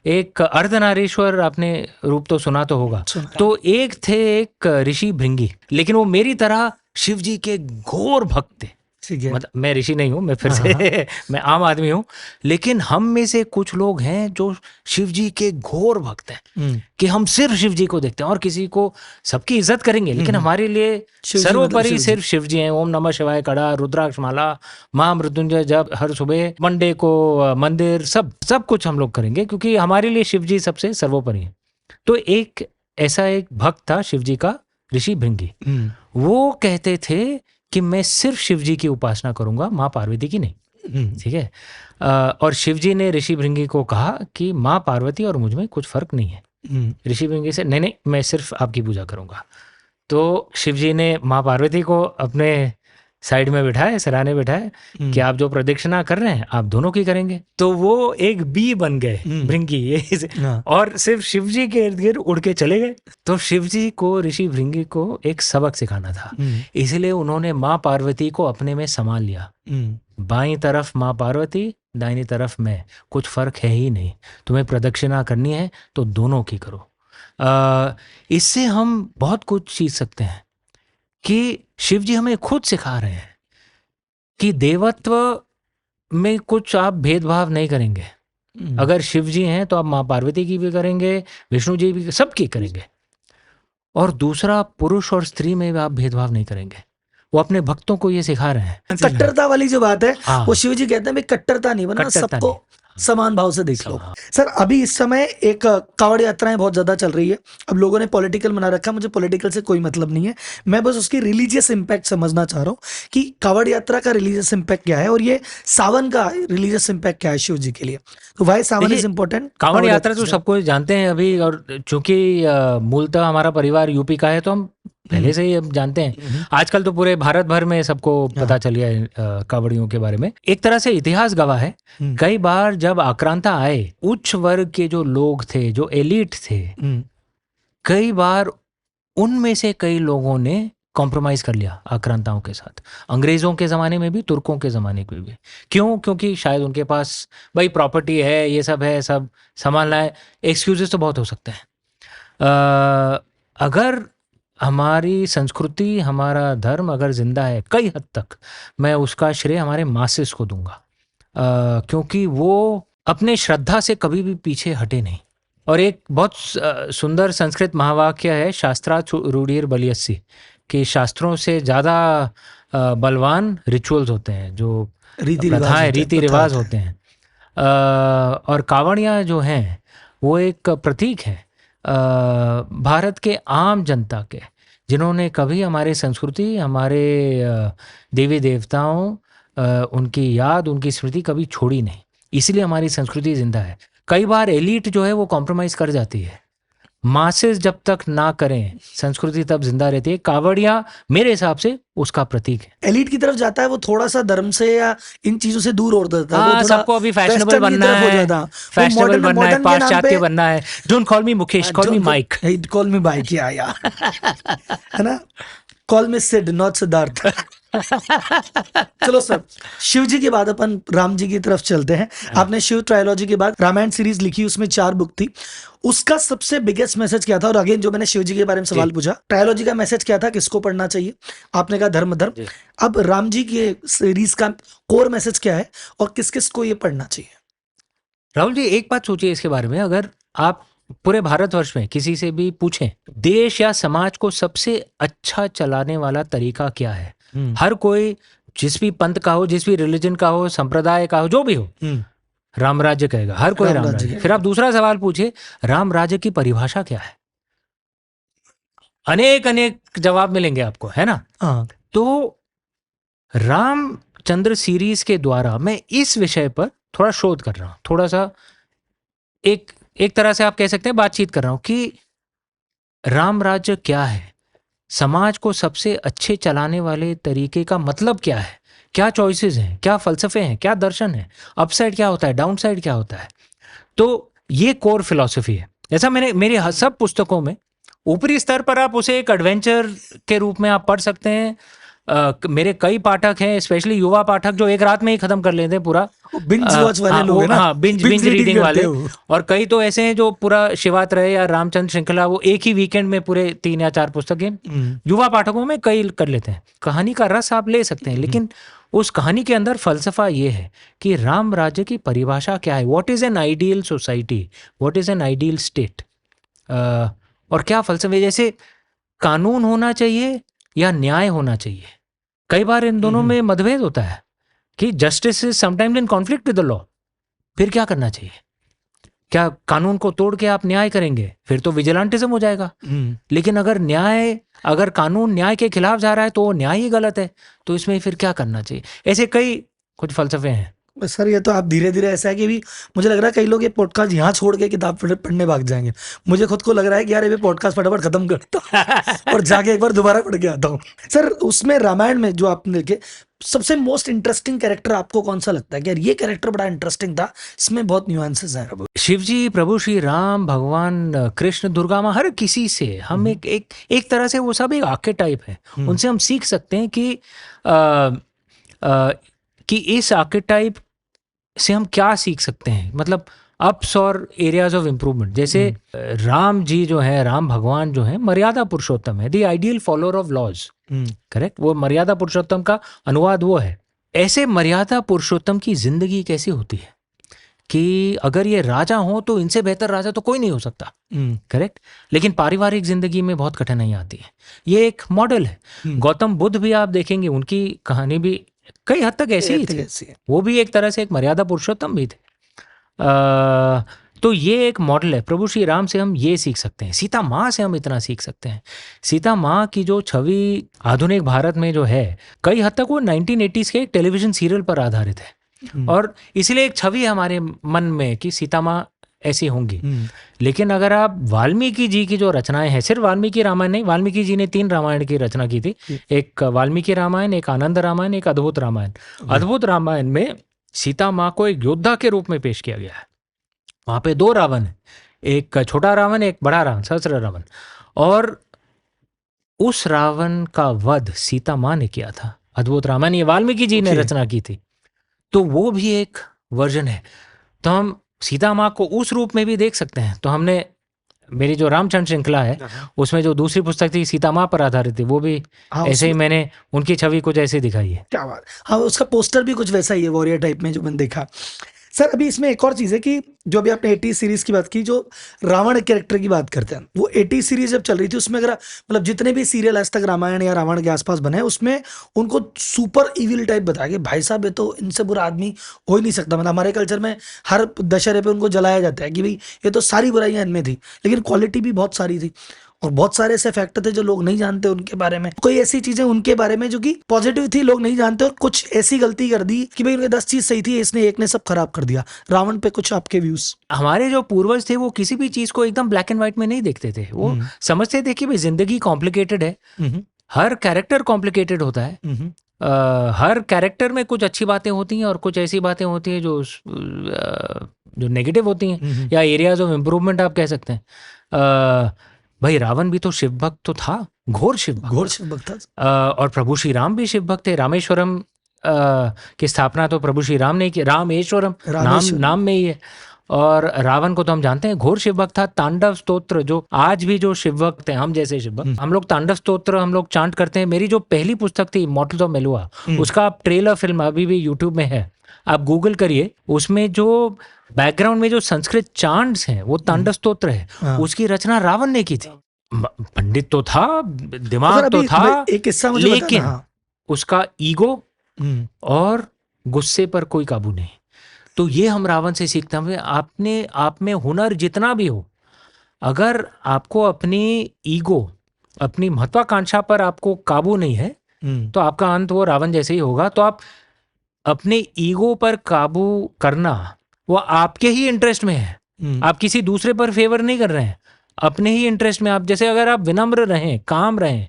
एक अर्धनारीश्वर, आपने रूप तो सुना तो होगा। तो एक थे एक ऋषि भृंगी, लेकिन वो मेरी तरह शिव जी के घोर भक्त थे। ठीक है। मतलब मैं ऋषि नहीं हूँ, मैं फिर हाँ, से मैं आम आदमी हूँ, लेकिन हम में से कुछ लोग हैं जो शिव जी के घोर भक्त हैं कि हम सिर्फ शिव जी को देखते हैं और किसी को, सबकी इज्जत करेंगे लेकिन हमारे लिए शिव जी मतलब सर्वोपरि शिव जी। सिर्फ शिव जी हैं। ओम नमः शिवाय कड़ा, रुद्राक्ष माला, महामृत्युंजय जप हर सुबह, मंडे को मंदिर, सब कुछ हम लोग करेंगे क्योंकि हमारे लिए शिव जी सबसे सर्वोपरि है। तो एक ऐसा एक भक्त था शिव जी का, ऋषि भृंगी। वो कहते थे कि मैं सिर्फ शिव जी की उपासना करूंगा, माँ पार्वती की नहीं। ठीक है। और शिव जी ने ऋषि भृंगी को कहा कि माँ पार्वती और मुझ में कुछ फर्क नहीं है। ऋषि भृंगी से नहीं नहीं, मैं सिर्फ आपकी पूजा करूंगा। तो शिव जी ने माँ पार्वती को अपने साइड में बिठाए, सराहने बिठाए कि आप जो प्रदक्षिणा कर रहे हैं आप दोनों की करेंगे। तो वो एक बी बन गए भृंगी ये, और सिर्फ शिव जी के इर्द गिर्द उड़ के चले गए। तो शिव जी को ऋषि भृंगी को एक सबक सिखाना था, इसलिए उन्होंने माँ पार्वती को अपने में संभाल लिया। बाईं तरफ माँ पार्वती, दाहिनी तरफ मैं, कुछ फर्क है ही नहीं, तुम्हें प्रदक्षिणा करनी है तो दोनों की करो। इससे हम बहुत कुछ सीख सकते हैं कि शिव जी हमें खुद सिखा रहे हैं कि देवत्व में कुछ आप भेदभाव नहीं करेंगे। अगर शिव जी हैं तो आप माँ पार्वती की भी करेंगे, विष्णु जी भी, सबकी करेंगे। और दूसरा, पुरुष और स्त्री में भी आप भेदभाव नहीं करेंगे। वो अपने भक्तों को ये सिखा रहे हैं। कट्टरता वाली जो बात है, हाँ, वो शिव जी कहते हैं भाई कट्टरता नहीं बनना, कट्टरता सबको नहीं। समान भाव से देख लो। हाँ। सर अभी इस समय एक कावड़ यात्राएं बहुत ज्यादा चल रही है। अब लोगों ने पॉलिटिकल बना रखा, मुझे पॉलिटिकल से कोई मतलब नहीं है, मैं बस उसकी रिलीजियस इम्पैक्ट समझना चाह रहा हूँ कि कावड़ यात्रा का रिलीजियस इम्पैक्ट क्या है और ये सावन का रिलीजियस इम्पैक्ट क्या है शिव जी के लिए। तो why Sawan is important. Kanwar Yatra तो सबको जानते हैं अभी, और चूंकि मूलतः हमारा परिवार यूपी का है तो हम पहले से ही अब जानते हैं। आजकल तो पूरे भारत भर में सबको पता चल गया है कांवड़ियों के बारे में। एक तरह से इतिहास गवाह है, कई बार जब आक्रांता आए, उच्च वर्ग के जो लोग थे, जो एलिट थे, कई बार उनमें से कई लोगों ने कॉम्प्रोमाइज कर लिया आक्रांताओं के साथ। अंग्रेजों के ज़माने में भी, तुर्कों के ज़माने में भी। क्यों? क्योंकि शायद उनके पास भाई प्रॉपर्टी है, ये सब है, सब संभालना है। एक्सक्यूजेस तो बहुत हो सकते हैं। अगर हमारी संस्कृति, हमारा धर्म अगर जिंदा है कई हद तक, मैं उसका श्रेय हमारे मासेस को दूंगा, क्योंकि वो अपने श्रद्धा से कभी भी पीछे हटे नहीं। और एक बहुत सुंदर संस्कृत महावाक्य है, शास्त्रार्थ रूढ़िर बलियसी, कि शास्त्रों से ज़्यादा बलवान रिचुअल्स होते हैं, जो प्रथाएं, रीति रिवाज होते हैं। और कांवड़ियाँ जो हैं वो एक प्रतीक है भारत के आम जनता के, जिन्होंने कभी हमारे संस्कृति, हमारे देवी देवताओं, उनकी याद, उनकी स्मृति कभी छोड़ी नहीं। इसलिए हमारी संस्कृति जिंदा है। कई बार एलीट जो है वो कॉम्प्रोमाइज़ कर जाती है, मासेस जब तक ना करें संस्कृति तब जिंदा रहती है। कांवड़िया मेरे हिसाब से उसका प्रतीक है। एलीट की तरफ जाता है वो, थोड़ा सा धर्म से या इन चीजों से दूर हो जाता है। हाँ, सबको अभी फैशनेबल बनना है, फैशनेबल बनना है, पाश्चात्य बनना है। Don't call me Mukesh, call me Mike. Call me Mike, या है ना, call me Sid not Siddharth. चलो सर, शिव जी के बाद अपन राम जी की तरफ चलते हैं। आपने शिव ट्रायोलॉजी के बाद रामायण सीरीज लिखी, उसमें 4 बुक थी। उसका सबसे बिगेस्ट मैसेज क्या था? और अगेन जो मैंने शिव जी के बारे में सवाल पूछा, ट्रायोलॉजी का मैसेज क्या था, किसको पढ़ना चाहिए? आपने कहा धर्म धर्म। अब राम जी की सीरीज का कोर मैसेज क्या है और किस किस को ये पढ़ना चाहिए? राहुल जी, एक बात सोचिए इसके बारे में। अगर आप पूरे भारतवर्ष में किसी से भी पूछें देश या समाज को सबसे अच्छा चलाने वाला तरीका क्या है, हर कोई, जिस भी पंथ का हो, जिस भी रिलीजन का हो, संप्रदाय का हो, जो भी हो, राम राज्य कहेगा, हर कोई राम राज्य। फिर आप दूसरा सवाल पूछिए, राम राज्य की परिभाषा क्या है? अनेक अनेक जवाब मिलेंगे आपको, है ना? तो रामचंद्र सीरीज के द्वारा मैं इस विषय पर थोड़ा शोध कर रहा हूं, थोड़ा सा एक तरह से आप कह सकते हैं बातचीत कर रहा हूं कि राम राज्य क्या है, समाज को सबसे अच्छे चलाने वाले तरीके का मतलब क्या है, क्या चॉइसेस हैं, क्या फलसफे हैं, क्या दर्शन है, अपसाइड क्या होता है, डाउन साइड क्या होता है। तो ये कोर फिलॉसफी है। जैसा मैंने मेरी सब पुस्तकों में, ऊपरी स्तर पर आप उसे एक एडवेंचर के रूप में आप पढ़ सकते हैं, मेरे कई पाठक हैं, स्पेशली युवा पाठक, जो एक रात में ही खत्म कर लेते हैं पूरा। बिंज वॉच वाले लोग हैं ना, हाँ, बिंज रीडिंग वाले। और कई तो ऐसे हैं जो पूरा शिवात्रय या रामचंद्र श्रृंखला वो एक ही वीकेंड में पूरे 3 या 4 पुस्तकें। युवा पाठकों में कई कर लेते हैं। कहानी का रस आप ले सकते हैं, लेकिन उस कहानी के अंदर फलसफा ये है कि राम राज्य की परिभाषा क्या है, what is an ideal society, what is an ideal state, और क्या फलसफे, जैसे कानून होना चाहिए या न्याय होना चाहिए। कई बार इन दोनों में मतभेद होता है कि justice is sometimes in conflict with the law. फिर क्या करना चाहिए? क्या कानून को तोड़ के आप न्याय करेंगे? फिर तो विजिलेंटिज्म हो जाएगा। लेकिन अगर कानून न्याय के खिलाफ जा रहा है तो वो न्याय ही गलत है, तो इसमें फिर क्या करना चाहिए? ऐसे कई कुछ फलसफे हैं। सर ये तो आप धीरे धीरे ऐसा है कि भी मुझे लग रहा है कई लोग ये पॉडकास्ट यहाँ छोड़ के किताब पढ़ने भाग जाएंगे। मुझे खुद को लग रहा है कि यार ये पॉडकास्ट फटाफट खत्म करता और जाके एक बार दोबारा पढ़ के आता हूँ। सर उसमें रामायण में जो आपने देखे, सबसे मोस्ट इंटरेस्टिंग कैरेक्टर आपको कौन सा लगता है कि यार ये कैरेक्टर बड़ा इंटरेस्टिंग था, इसमें बहुत न्यूएंसेस हैं? शिव जी, प्रभु श्री राम, भगवान कृष्ण, दुर्गा माँ, हर किसी से हम एक तरह से वो सब एक आर्केटाइप है। उनसे हम सीख सकते हैं कि इस आर्केटाइप से हम क्या सीख सकते हैं, मतलब अप्स और एरियाज ऑफ इम्प्रूवमेंट। जैसे राम जी जो है, राम भगवान जो है, मर्यादा पुरुषोत्तम है, the ideal follower of laws, correct. वो मर्यादा पुरुषोत्तम का अनुवाद वो है। ऐसे मर्यादा पुरुषोत्तम की जिंदगी कैसी होती है कि अगर ये राजा हो तो इनसे बेहतर राजा तो कोई नहीं हो सकता, करेक्ट। लेकिन पारिवारिक जिंदगी में बहुत कठिनाई आती है। ये एक मॉडल है। गौतम बुद्ध भी आप देखेंगे, उनकी कहानी भी कई हद तक ऐसी ही थी। वो भी एक तरह से एक मर्यादा पुरुषोत्तम भी थे। तो ये एक मॉडल है। प्रभु श्री राम से हम ये सीख सकते हैं। सीता माँ से हम इतना सीख सकते हैं। सीता माँ की जो छवि आधुनिक भारत में जो है, कई हद तक वो 1980s के एक टेलीविजन सीरियल पर आधारित है, और इसलिए एक छवि हमारे मन में कि सीता माँ ऐसी होंगी। लेकिन अगर आप वाल्मीकि जी की जो रचनाएं हैं, सिर्फ वाल्मीकि रामायण नहीं, वाल्मीकि जी ने 3 रामायण की रचना की थी। एक वाल्मीकि रामायण, एक आनंद रामायण, एक अद्भुत रामायण। अद्भुत रामायण में सीता माँ को एक योद्धा के रूप में पेश किया गया है। वहां पे 2 रावण है, एक छोटा रावण, एक बड़ा रावण, सहस्र रावण, और उस रावण का वध सीता माँ ने किया था। अद्भुत रामायण ये वाल्मीकि जी ने रचना की थी, तो वो भी एक वर्जन है। तो हम सीता माँ को उस रूप में भी देख सकते हैं। तो हमने मेरी जो रामचंद्र श्रृंखला है उसमें जो दूसरी पुस्तक थी सीता माँ पर आधारित थी, वो भी ऐसे ही मैंने उनकी छवि कुछ ऐसे दिखाई है। क्या बात। हाँ, उसका पोस्टर भी कुछ वैसा ही है, वॉरियर टाइप में जो मैंने देखा। सर अभी इसमें एक और चीज़ है कि जो अभी आपने 80 सीरीज की बात की, जो रावण कैरेक्टर की बात करते हैं, वो 80 सीरीज जब चल रही थी उसमें अगर मतलब जितने भी सीरियल आज तक रामायण या रावण के आसपास बने, उसमें उनको सुपर इविल टाइप बताया कि भाई साहब ये तो इनसे बुरा आदमी हो ही नहीं सकता। मतलब हमारे कल्चर में हर दशहरे पे उनको जलाया जाता है कि भाई ये तो सारी बुराइयां इनमें थी, लेकिन क्वालिटी भी बहुत सारी थी और बहुत सारे ऐसे फैक्टर थे जो लोग नहीं जानते उनके बारे में। कोई ऐसी चीजें उनके बारे में जो कि पॉजिटिव थी, लोग नहीं जानते, और कुछ ऐसी गलती कर दी कि भाई उनके 10 चीज सही थी, इसने एक ने सब खराब कर दिया। रावण पे कुछ आपके व्यूज? हमारे जो पूर्वज थे वो किसी भी चीज को एकदम ब्लैक एंड व्हाइट में नहीं देखते थे। वो समझते थे कि भाई जिंदगी कॉम्प्लिकेटेड है, हर कैरेक्टर कॉम्प्लिकेटेड होता है, हर कैरेक्टर में कुछ अच्छी बातें होती हैं और कुछ ऐसी बातें होती हैं जो नेगेटिव होती हैं, या एरियाज ऑफ इम्प्रूवमेंट आप कह सकते हैं। भाई रावण भी तो शिव भक्त तो था, घोर शिव भक्त था, और प्रभु श्री राम भी शिव भक्त थे। रामेश्वरम की स्थापना तो प्रभु श्री राम ने की, रामेश्वरम नाम में ही है। और रावण को तो हम जानते हैं घोर शिव भक्त था। तांडव स्तोत्र जो आज भी जो शिव भक्त हैं, हम जैसे शिव भक्त, हम लोग तांडव स्तोत्र हम लोग चांट करते हैं। मेरी जो पहली पुस्तक थी मॉर्टल्स ऑफ मेलुआ, उसका ट्रेलर फिल्म अभी भी यूट्यूब में है, आप गूगल करिए। उसमें जो बैकग्राउंड में जो संस्कृत चांट्स हैं वो तांडव स्तोत्र है, उसकी रचना रावण ने की थी। पंडित तो था, दिमाग तो था, एक किस्सा मुझे लेकिन उसका ईगो और गुस्से पर कोई काबू नहीं। तो ये हम रावण से सीखते हैं। आप में हुनर जितना भी हो, अगर आपको अपनी ईगो, अपनी महत्वाकांक्षा पर आपको काबू नहीं है, तो आपका अंत वो रावण जैसे ही होगा। तो आप अपने ईगो पर काबू करना वो आपके ही इंटरेस्ट में है। आप किसी दूसरे पर फेवर नहीं कर रहे हैं, अपने ही इंटरेस्ट में। आप जैसे अगर आप विनम्र रहें, काम रहें,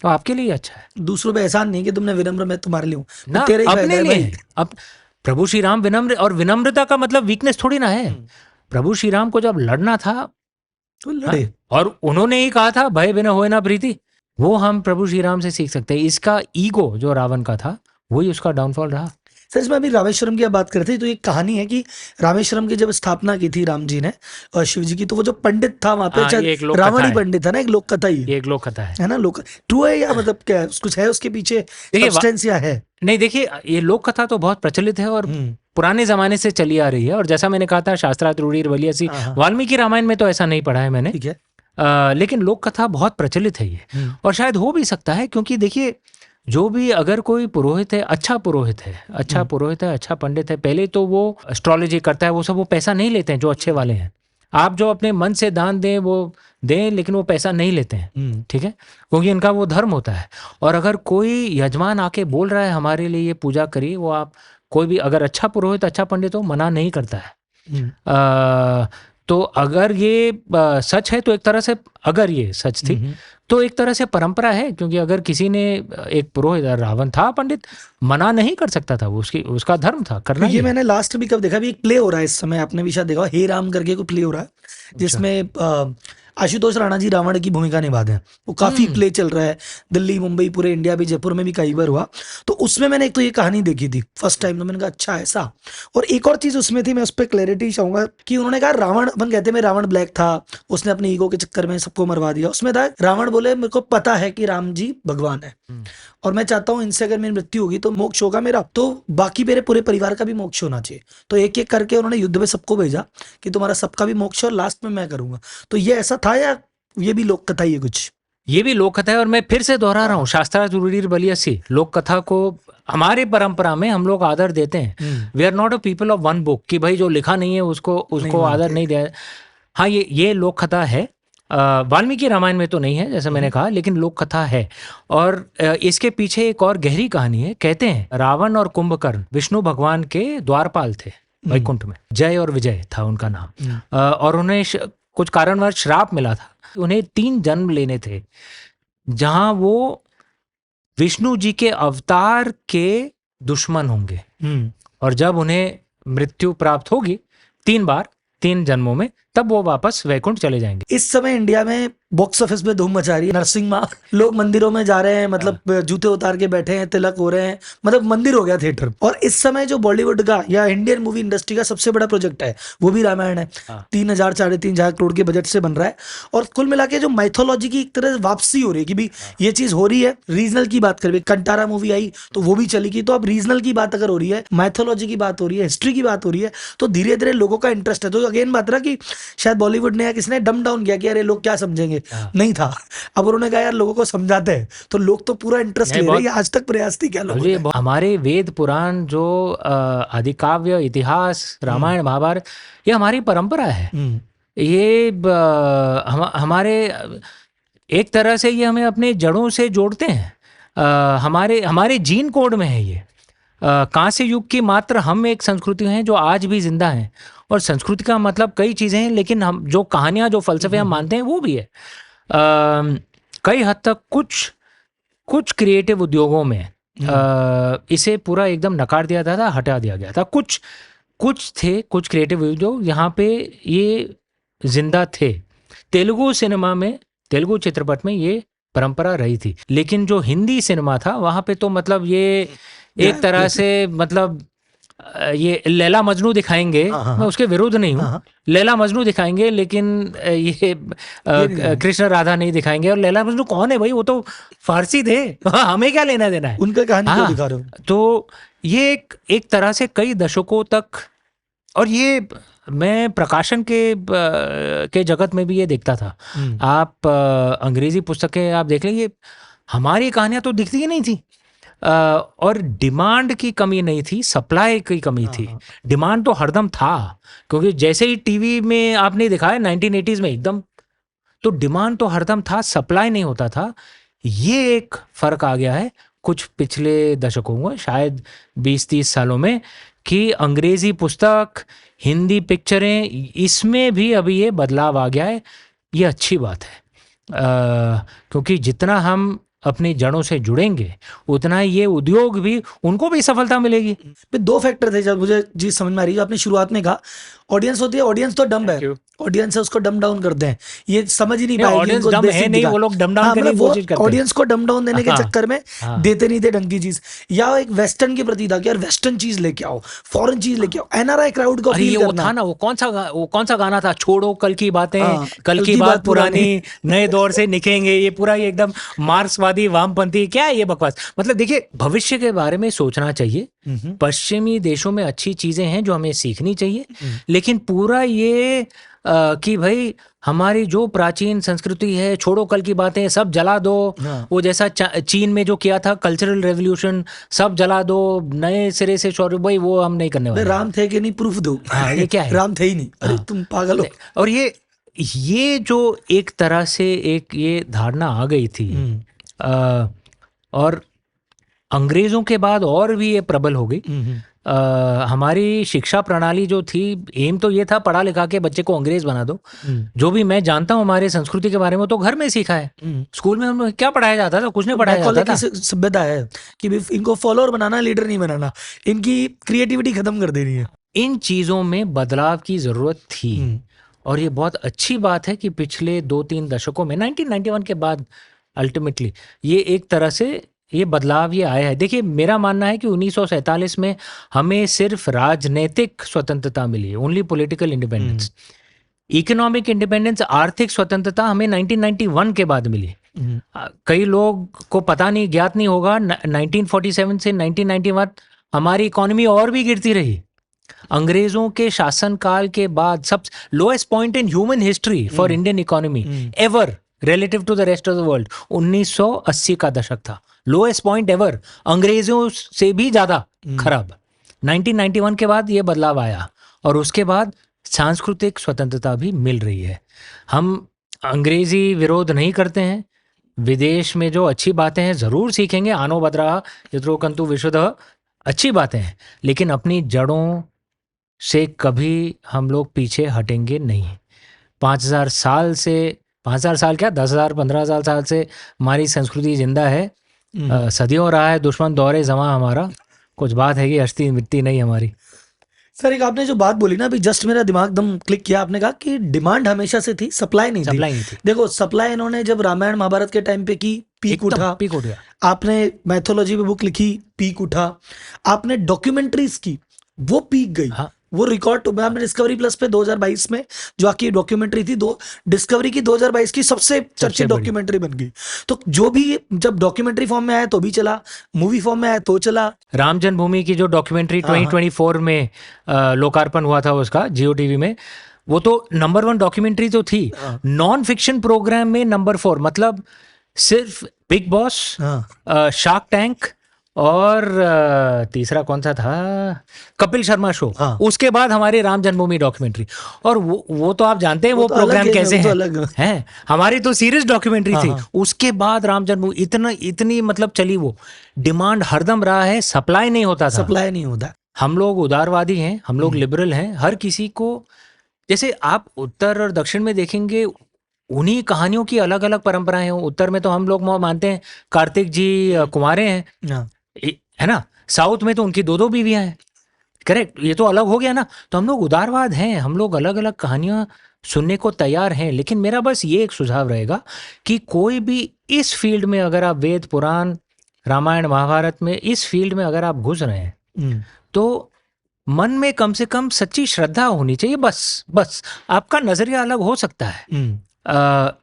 तो आपके लिए अच्छा है। दूसरों पे एहसान नहीं कि तुमने विनम्र, मैं तुम्हारे लिए हूँ ना, अपने लिए। अब प्रभु श्री राम विनम्र, और विनम्रता का मतलब वीकनेस थोड़ी ना है। प्रभु श्री राम को जब लड़ना था तो लड़े, और उन्होंने ही कहा था भय बिना होए ना प्रीति। वो हम प्रभु श्री राम से सीख सकते हैं। इसका ईगो जो रावण का था वही उसका डाउनफॉल रहा। सर इसमें अभी रामेश्वरम की आप बात कर रहे थे, तो एक कहानी है कि रामेश्वरम की जब स्थापना की थी राम जी ने और शिव जी की, तो वो जो पंडित था वहां पे, हाँ, ये एक लोक रावण कथा ही है। पंडित था ना, एक लोक कथा ही ये एक लोक कथा है ना, लोक ट्रू है या मतलब क्या है, कुछ है उसके पीछे देखिए सब्सटेंस या है? नहीं, देखिए ये लोक कथा तो बहुत प्रचलित है और पुराने जमाने से चली आ रही है। और जैसा मैंने कहा था शास्त्रार्थ रूढ़िर बलियासी, हाँ, हाँ। वाल्मीकि रामायण में तो ऐसा नहीं पढ़ा है मैंने, ठीक है। लेकिन लोक कथा बहुत प्रचलित है ये। और शायद हो भी सकता है, क्योंकि देखिए जो भी अगर कोई पुरोहित है, अच्छा पुरोहित है, अच्छा पुरोहित है, अच्छा पंडित है, पहले तो वो एस्ट्रोलॉजी करता है, वो सब, वो पैसा नहीं लेते हैं जो अच्छे वाले हैं। आप जो अपने मन से दान दें वो दें, लेकिन वो पैसा नहीं लेते हैं, ठीक है, क्योंकि इनका वो धर्म होता है। और अगर कोई यजमान आके बोल रहा है हमारे लिए ये पूजा करिए, वो आप कोई भी अगर अच्छा पुरोहित, अच्छा पंडित हो, मना नहीं करता है। तो अगर ये सच है तो एक तरह से, अगर ये सच थी तो एक तरह से परंपरा है, क्योंकि अगर किसी ने, एक पुरोहित, रावण था पंडित, मना नहीं कर सकता था, वो उसका धर्म था करना। ये मैंने लास्ट भी कब देखा, भी एक प्ले हो रहा है इस समय, आपने भी शायद देखा, हे राम करके कोई प्ले हो रहा है जिसमें आशुतोष राणा जी रावण की भूमिका निभाते हैं। वो काफी प्ले चल रहा है दिल्ली, मुंबई, पूरे इंडिया भी, जयपुर में भी कई बार हुआ। तो उसमें मैंने एक तो ये कहानी देखी थी फर्स्ट टाइम, तो मैंने कहा अच्छा ऐसा। और एक और चीज उसमें थी, मैं उस पर क्लैरिटी चाहूंगा कि उन्होंने कहा रावण, अपन कहते हैं रावण ब्लैक था, उसने अपने ईगो के चक्कर में सबको मरवा दिया। उसमें था रावण बोले मेरे को पता है कि राम जी भगवान है और मैं चाहता हूं इनसे अगर मेरी मृत्यु होगी तो मोक्ष होगा मेरा, तो बाकी मेरे पूरे परिवार का भी मोक्ष होना चाहिए। तो एक एक करके उन्होंने युद्ध में सबको भेजा कि तुम्हारा सबका भी मोक्ष और लास्ट में मैं करूंगा। तो ये ऐसा था या ये भी लोक कथा ही है कुछ? ये भी लोक कथा है, और मैं फिर से दोहरा रहा हूँ, शास्त्रार्थ रूढ़िर बलियासी लोक कथा को हमारे परंपरा में हम लोग आदर देते हैं। We are not a people of one book, कि भाई जो लिखा नहीं है उसको आदर नहीं दिया। हाँ, ये लोक कथा है, वाल्मीकि रामायण में तो नहीं है जैसे मैंने कहा, लेकिन लोक कथा है। और इसके पीछे एक और गहरी कहानी है। कहते हैं रावण और कुंभकर्ण विष्णु भगवान के द्वारपाल थे वैकुंठ में, जय और विजय था उनका नाम। और उन्हें कुछ कारणवश श्राप मिला था, उन्हें 3 जन्म लेने थे जहां वो विष्णु जी के अवतार के दुश्मन होंगे। और जब उन्हें मृत्यु प्राप्त होगी 3 बार 3 जन्मों में, तब वो वापस वैकुंठ चले जाएंगे। इस समय इंडिया में बॉक्स ऑफिस में धूम मचा रही है नरसिंह माँ, लोग मंदिरों में जा रहे हैं, मतलब जूते उतार के बैठे हैं, तिलक हो रहे हैं, मतलब मंदिर हो गया थिएटर। और इस समय जो बॉलीवुड का या इंडियन मूवी इंडस्ट्री का सबसे बड़ा प्रोजेक्ट है वो भी रामायण है। 3,000 3,500 करोड़ के बजट से बन रहा है। और कुल मिला के जो माइथोलॉजी की एक तरह से वापसी हो रही है कि भी ये चीज हो रही है। रीजनल की बात करें, कंटारा मूवी आई तो वो भी चली गई, तो अब रीजनल की बात अगर हो रही है, माइथोलॉजी की बात हो रही है, हिस्ट्री की बात हो रही है, तो धीरे धीरे लोगों का इंटरेस्ट है। तो अगेन बात रहा कि शायद बॉलीवुड ने या किसी ने डम डाउन किया कि अरे लोग क्या समझेंगे, नहीं था। अब उन्होंने कहा यार लोगों को समझाते हैं, तो लोग तो पूरा इंटरेस्ट ले रहे हैं। आज तक प्रयास थी क्या लोगों ने? हमारे वेद पुराण जो आदिकाव्य, इतिहास, रामायण, महाभारत, ये हमारी परंपरा है। ये हमारे एक तरह से ये हमें अपने जड़ों से जोड़ते हैं। हमारे जीन कोड में है ये। कांस्य युग की मात्र हम एक संस्कृति हैं जो आज भी जिंदा है। और संस्कृति का मतलब कई चीजें हैं, लेकिन हम जो कहानियां, जो फलसफे हम मानते हैं वो भी है। कई हद तक कुछ क्रिएटिव उद्योगों में इसे पूरा एकदम नकार दिया था, हटा दिया गया था। कुछ क्रिएटिव उद्योग यहाँ पे ये जिंदा थे। तेलुगु सिनेमा में, तेलुगु चित्रपट में ये परंपरा रही थी। लेकिन जो हिंदी सिनेमा था वहां पे तो मतलब ये एक तरह से, मतलब ये लैला मजनू दिखाएंगे, मैं उसके विरुद्ध नहीं हूँ, लैला मजनू दिखाएंगे, लेकिन ये कृष्ण राधा नहीं दिखाएंगे। और लैला मजनू कौन है भाई, वो तो फारसी थे, हमें क्या लेना देना है उनका कहानी क्यों दिखा रहे हो? तो ये एक तरह से कई दशकों तक, और ये मैं प्रकाशन के जगत में भी ये देखता था। आप अंग्रेजी पुस्तकें आप देख लीजिए, हमारी कहानियां तो दिखती ही नहीं थी। और डिमांड की कमी नहीं थी, सप्लाई की कमी थी। डिमांड तो हरदम था, क्योंकि जैसे ही टीवी में आपने दिखाया 1980s में एकदम, तो डिमांड तो हरदम था, सप्लाई नहीं होता था। ये एक फर्क आ गया है कुछ पिछले दशकों में, शायद 20-30 सालों में, कि अंग्रेजी पुस्तक, हिंदी पिक्चरें, इसमें भी अभी ये बदलाव आ गया है। ये अच्छी बात है, क्योंकि जितना हम अपनी जड़ों से जुड़ेंगे उतना ये उद्योग भी, उनको भी सफलता मिलेगी। पे दो फैक्टर थे जब मुझे चीज समझ में आ रही है। आपने शुरुआत में कहा ऑडियंस होती है, ऑडियंस तो डम्ब है, ऑडियंस है उसको डम डाउन करते हैं, ये समझ ही नहीं पाएगी ऑडियंस उनको डम है बेसिक नहीं, दिखा। वो लोग डम डाउन हाँ, करने मतलब की वो कोशिश करते हैं। ऑडियंस को डम डाउन देने के हाँ, चक्कर में हाँ। देते नहीं थे ढंग की चीज, या एक वेस्टर्न के प्रति था कि यार वेस्टर्न चीज लेके आओ, फॉरेन चीज लेके आओ, एनआरआई क्राउड को अरे ये अपील वो करना। था ना, वो कौन सा गाना था, छोड़ो कल की बातें, हाँ, कल की बात पुरानी, नए दौर से निकलेंगे, ये पूरा ये एकदम मार्क्सवादी वामपंथी, क्या है ये बकवास। मतलब देखिए, भविष्य के बारे में सोचना चाहिए, पश्चिमी देशों में अच्छी चीजें हैं जो हमें सीखनी चाहिए, लेकिन पूरा ये कि भाई हमारी जो प्राचीन संस्कृति है, छोड़ो कल की बातें, सब जला दो। हाँ। वो जैसा चीन में जो किया था कल्चरल रेवोल्यूशन, सब जला दो, नए सिरे से शौर्य, भाई वो हम नहीं करने भाई वाले। राम थे कि नहीं प्रूफ दो। हाँ, ये क्या है? राम थे ही नहीं, अरे हाँ। तुम पागल हो। और ये जो एक तरह से एक ये धारणा आ गई थी, और अंग्रेजों के बाद और भी ये प्रबल हो गई। हमारी शिक्षा प्रणाली जो थी, एम तो ये था पढ़ा लिखा के बच्चे को अंग्रेज बना दो। जो भी मैं जानता हूँ हमारे संस्कृति के बारे में, तो घर में सीखा है। स्कूल में हमें क्या पढ़ाया जाता था? कुछ नहीं पढ़ाया जाता था। सभ्यता है कि इनको फॉलोअर बनाना, लीडर नहीं बनाना, इनकी क्रिएटिविटी खत्म कर देनी है। इन चीजों में बदलाव की जरूरत थी, और ये बहुत अच्छी बात है कि पिछले 2-3 दशकों में 1991 के बाद अल्टीमेटली ये एक तरह से ये बदलाव ये आया है। देखिए, मेरा मानना है कि 1947 में हमें सिर्फ राजनीतिक स्वतंत्रता मिली, only political independence. Economic independence, आर्थिक स्वतंत्रता हमें 1991 के बाद मिली। कई लोग को पता नहीं, ज्ञात नहीं होगा, 1947 से 1991 हमारी इकोनॉमी और भी गिरती रही। अंग्रेजों के शासनकाल के बाद सब lowest point in human history for Indian economy ever relative to the rest of the world 1980 का दशक था, लोएस्ट पॉइंट एवर, अंग्रेजों से भी ज्यादा खराब। 1991 के बाद ये बदलाव आया, और उसके बाद सांस्कृतिक स्वतंत्रता भी मिल रही है। हम अंग्रेजी विरोध नहीं करते हैं, विदेश में जो अच्छी बातें हैं जरूर सीखेंगे, आनो बदरा यत्रो कंतु विशुद्ध, अच्छी बातें हैं, लेकिन अपनी जड़ों से कभी हम लोग पीछे हटेंगे नहीं। 5000 साल से, 5000 साल क्या, 10,000 15,000 साल से हमारी संस्कृति जिंदा है। सदियों रहा है दुश्मन दौरे जमा हमारा, कुछ बात है कि हस्ती मिट्टी नहीं हमारी। सर, एक आपने जो बात बोली ना अभी, जस्ट मेरा दिमाग एकदम क्लिक किया। आपने कहा कि डिमांड हमेशा से थी, सप्लाई नहीं थी। देखो, सप्लाई इन्होंने जब रामायण महाभारत के टाइम पे की, पीक उठा। आपने मैथोलॉजी में बुक लिखी, पीक उठा। आपने डॉक्यूमेंट्रीज की, वो पीक गई। हाँ। वो रिकॉर्ड आपने डिस्कवरी प्लस पे 2022 में जो आपकी डॉक्यूमेंट्री थी, डिस्कवरी की 2022 की सबसे चर्चित डॉक्यूमेंट्री बन गई। तो जो भी जब डॉक्यूमेंट्री फॉर्म में आया तो भी चला, मूवी फॉर्म में आया तो चला। राम जन्मभूमि की जो डॉक्यूमेंट्री 2024 में लोकार्पण हुआ था उसका जियो टीवी में, वो तो नंबर 1 डॉक्यूमेंट्री तो थी। नॉन फिक्शन प्रोग्राम में नंबर 4, मतलब सिर्फ बिग बॉस, शार्क टैंक, और तीसरा कौन सा था, कपिल शर्मा शो। उसके बाद हमारी राम जन्मभूमि डॉक्यूमेंट्री। और वो तो आप जानते हैं वो प्रोग्राम कैसे हैं। हमारी तो सीरियस डॉक्यूमेंट्री थी, उसके बाद राम जन्मभूमि इतनी मतलब चली। वो डिमांड हरदम रहा है, सप्लाई नहीं होता था। सप्लाई नहीं होता। हम लोग उदारवादी हैं, हम लोग लिबरल हैं, हर किसी को, जैसे आप उत्तर और दक्षिण में देखेंगे, उन्हीं कहानियों की अलग अलग परंपराएं हैं। उत्तर में तो हम लोग मानते हैं कार्तिक जी कुंवारे हैं, है ना। साउथ में तो उनकी 2-2 बीवियां हैं, करेक्ट। ये तो अलग हो गया ना। तो हम लोग उदारवाद हैं, हम लोग अलग अलग कहानियां सुनने को तैयार हैं। लेकिन मेरा बस ये एक सुझाव रहेगा कि कोई भी इस फील्ड में, अगर आप वेद पुराण रामायण महाभारत में इस फील्ड में अगर आप घुस रहे हैं, तो मन में कम से कम सच्ची श्रद्धा होनी चाहिए। बस आपका नजरिया अलग हो सकता है,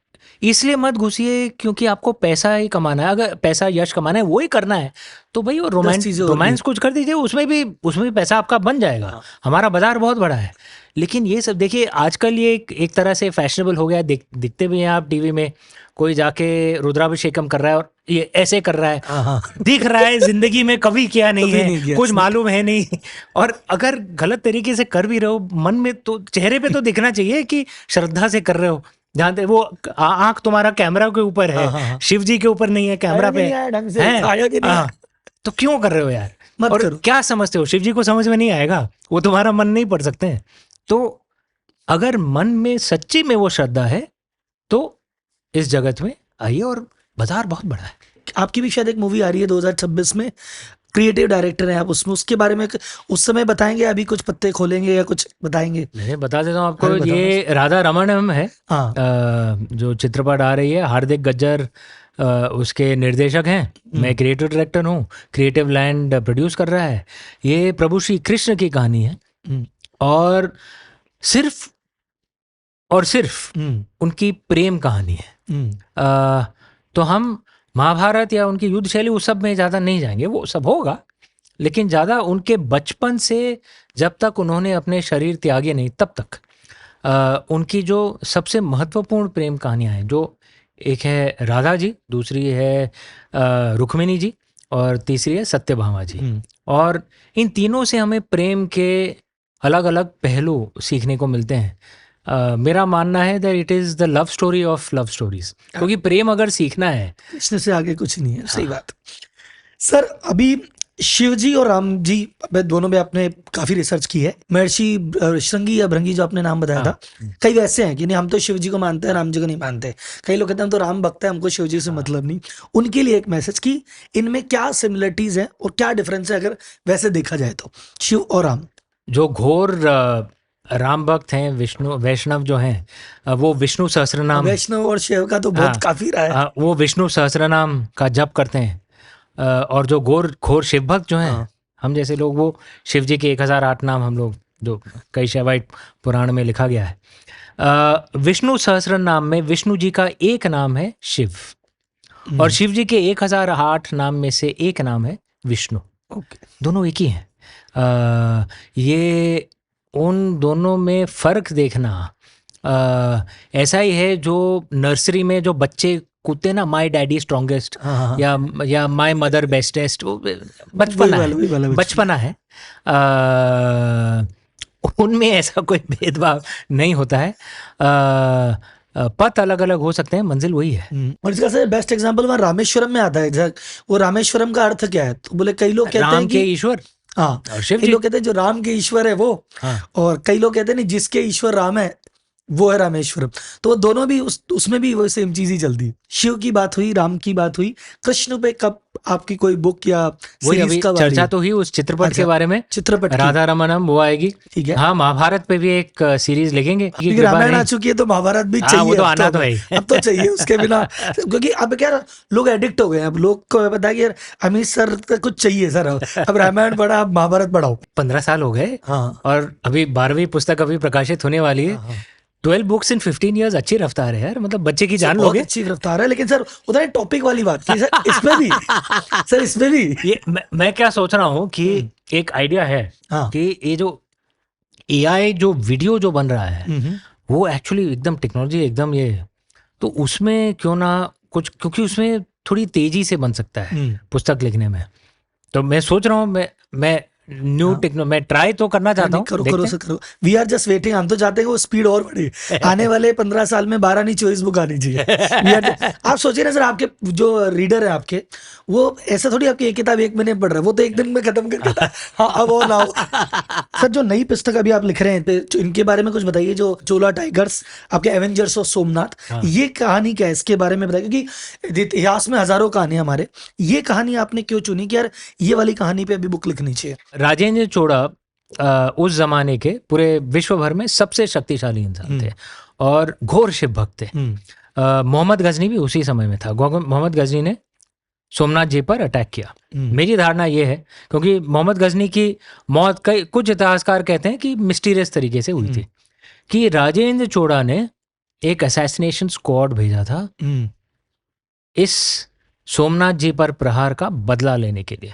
इसलिए मत घुसिए क्योंकि आपको पैसा ही कमाना है। अगर पैसा यश कमाना है, वो ही करना है, तो भाई वो रोमांस कुछ कर दीजिए, उसमें भी पैसा आपका बन जाएगा। हमारा बाजार बहुत बड़ा है। लेकिन ये सब देखिए, आजकल ये एक तरह से फैशनेबल हो गया। दिखते भी हैं आप टीवी में, कोई जाके रुद्राभिषेकम कर रहा है और ये ऐसे कर रहा है, दिख रहा है, जिंदगी में कभी किया नहीं है, कुछ मालूम है नहीं। और अगर गलत तरीके से कर भी रहे हो, मन में तो, चेहरे पे तो दिखना चाहिए कि श्रद्धा से कर रहे हो। जानते वो आंख तुम्हारा कैमरा के ऊपर है, शिव जी के ऊपर नहीं है, कैमरा पे है। तो क्यों कर रहे हो यार? और करो। क्या समझते हो, शिव जी को समझ में नहीं आएगा, वो तुम्हारा मन नहीं पढ़ सकते हैं। तो अगर मन में सच्ची में वो श्रद्धा है, तो इस जगत में आइए, और बाजार बहुत बड़ा है। आपकी भी शायद एक मूवी आ रही है 2026 में, क्रिएटिव डायरेक्टर हैं आप उसमें, उसके बारे में उस समय बताएंगे, अभी कुछ पत्ते खोलेंगे या कुछ बताएंगे? मैं बता देता हूँ आपको, अरे बताओ। ये राधा रमणम है, हाँ। जो चित्रपट आ रही है। हार्दिक गज्जर उसके निर्देशक हैं, मैं क्रिएटिव डायरेक्टर हूँ। क्रिएटिव लैंड प्रोड्यूस कर रहा है। ये प्रभु श्री कृष्ण की कहानी है, और सिर्फ और सिर्फ उनकी प्रेम कहानी है। तो हम महाभारत या उनकी युद्ध शैली उस सब में ज़्यादा नहीं जाएंगे, वो सब होगा, लेकिन ज़्यादा उनके बचपन से जब तक उन्होंने अपने शरीर त्यागे नहीं तब तक उनकी जो सबसे महत्वपूर्ण प्रेम कहानियाँ हैं, जो एक है राधा जी, दूसरी है रुक्मिणी जी, और तीसरी है सत्यभामा जी। और इन तीनों से हमें प्रेम के अलग अलग पहलू सीखने को मिलते हैं। मेरा मानना है that it is the love story of love stories, क्योंकि प्रेम अगर सीखना है, कृष्ण से आगे कुछ नहीं है। सही बात। सर अभी शिव जी और राम जी दोनों में आपने काफी रिसर्च की है। महर्षि श्रृंगी या भृंगी जो आपने नाम बताया था, कई वैसे हैं कि नहीं हम तो शिव जी को मानते हैं, राम जी को नहीं मानते। कई लोग कहते हैं हम तो राम भक्त हैं, हमको शिव जी से मतलब नहीं। उनके लिए एक मैसेज कि इनमें क्या सिमिलरिटीज हैं और क्या डिफरेंस है अगर वैसे देखा जाए तो, शिव और राम। जो घोर राम भक्त हैं, विष्णु वैष्णव जो हैं, वो विष्णु सहस्रनाम, वैष्णव और शिव का तो बहुत काफी रहा है। वो विष्णु सहस्रनाम का जप करते हैं। और जो घोर शिव भक्त जो हैं, हम जैसे लोग, वो शिव जी के 1008 नाम हम लोग, जो कई शैवाइट पुराण में लिखा गया है। विष्णु सहस्र नाम में विष्णु जी का एक नाम है शिव, और शिव जी के 1008 नाम में से एक नाम है विष्णु। दोनों एक ही हैं। ये उन दोनों में फ़र्क देखना ऐसा ही है जो नर्सरी में जो बच्चे कूदते ना, माई डैडी स्ट्रॉन्गेस्ट या माई मदर बेस्टेस्ट, बचपना है। उनमें ऐसा कोई भेदभाव नहीं होता है। पथ अलग अलग हो सकते हैं, मंजिल वही है। और इसका सबसे बेस्ट एग्जांपल वहाँ रामेश्वरम में आता है। वो रामेश्वरम का अर्थ क्या है? तो बोले कई लोग कहते हैं कि राम के ईश्वर, हाँ, कई लोग कहते हैं जो राम के ईश्वर है वो, और कई लोग कहते हैं नहीं जिसके ईश्वर राम है वो है रामेश्वरम। तो वो दोनों भी उसमें भी वो सेम चीज ही चलती है। शिव की बात हुई, राम की बात हुई, कृष्ण पे कब आपकी कोई बुक या सीरीज का चर्चा तो हुई उस चित्रपट के बारे में, चित्रपट राधा रमणम वो आएगी। ठीक है, हाँ, महाभारत पे भी एक सीरीज लिखेंगे। रामायण आ चुकी है तो महाभारत भी चाहिए। वो तो आना तो है, अब तो चाहिए उसके बिना, क्योंकि अब क्या लोग एडिक्ट हो गए हैं। अब लोग को पता है कि यार अमित सर कुछ चाहिए सर, अब रामायण पढ़ा, अब महाभारत पढ़ाओ। 15 साल हो गए, और अभी 12वीं पुस्तक अभी प्रकाशित होने वाली है। 12 बुक्स इन 15 years, अच्छी रफ्तार है यार, मतलब बच्चे की जान लोगे। अच्छी रफ्तार है, लेकिन सर उधर टॉपिक वाली बात की सर, इसमें भी सर इसमें भी ये मैं क्या सोच रहा हूँ कि एक आइडिया है कि ये जो AI जो वीडियो जो बन रहा है वो एक्चुअली एकदम टेक्नोलॉजी एकदम ये, तो उसमें क्यों ना कुछ, क्योंकि उसमें थोड़ी तेजी से बन सकता है पुस्तक लिखने में। तो मैं सोच रहा हूँ मैं न्यू टेक्नो मैं ट्राई तो करना चाहता हूँ। करो। We are just waiting. हम तो चाहते हैं वो स्पीड और बढ़े। आने वाले 15 साल में 12 नहीं 24 बुक आनी चाहिए। आप सोचिए ना सर, आपके जो रीडर है आपके, वो ऐसा थोड़ी आपकी एक किताब एक महीने पढ़ रहे हैं, वो तो एक दिन में खत्म कर देता है। हाँ, अब वो लाओ। सर जो नई पुस्तक अभी आप लिख रहे हैं, तो इनके बारे में कुछ बताइए। जो चोला टाइगर्स, आपके एवेंजर्स ऑफ सोमनाथ, ये कहानी क्या है, इसके बारे में बताइए। क्योंकि इतिहास में हजारों कहानी हमारे, ये कहानी आपने क्यों चुनी कि यार ये वाली कहानी पे अभी बुक लिखनी चाहिए? राजेंद्र चोड़ा उस जमाने के पूरे विश्व भर में सबसे शक्तिशाली इंसान थे और घोर शिव भक्त थे। मोहम्मद गजनी भी उसी समय में था। मोहम्मद गजनी ने सोमनाथ जी पर अटैक किया। मेरी धारणा ये है, क्योंकि मोहम्मद गजनी की मौत कई कुछ इतिहासकार कहते हैं कि मिस्टीरियस तरीके से हुई थी, कि राजेंद्र चोड़ा ने एक असैसिनेशन स्क्वाड भेजा था इस सोमनाथ जी पर प्रहार का बदला लेने के लिए,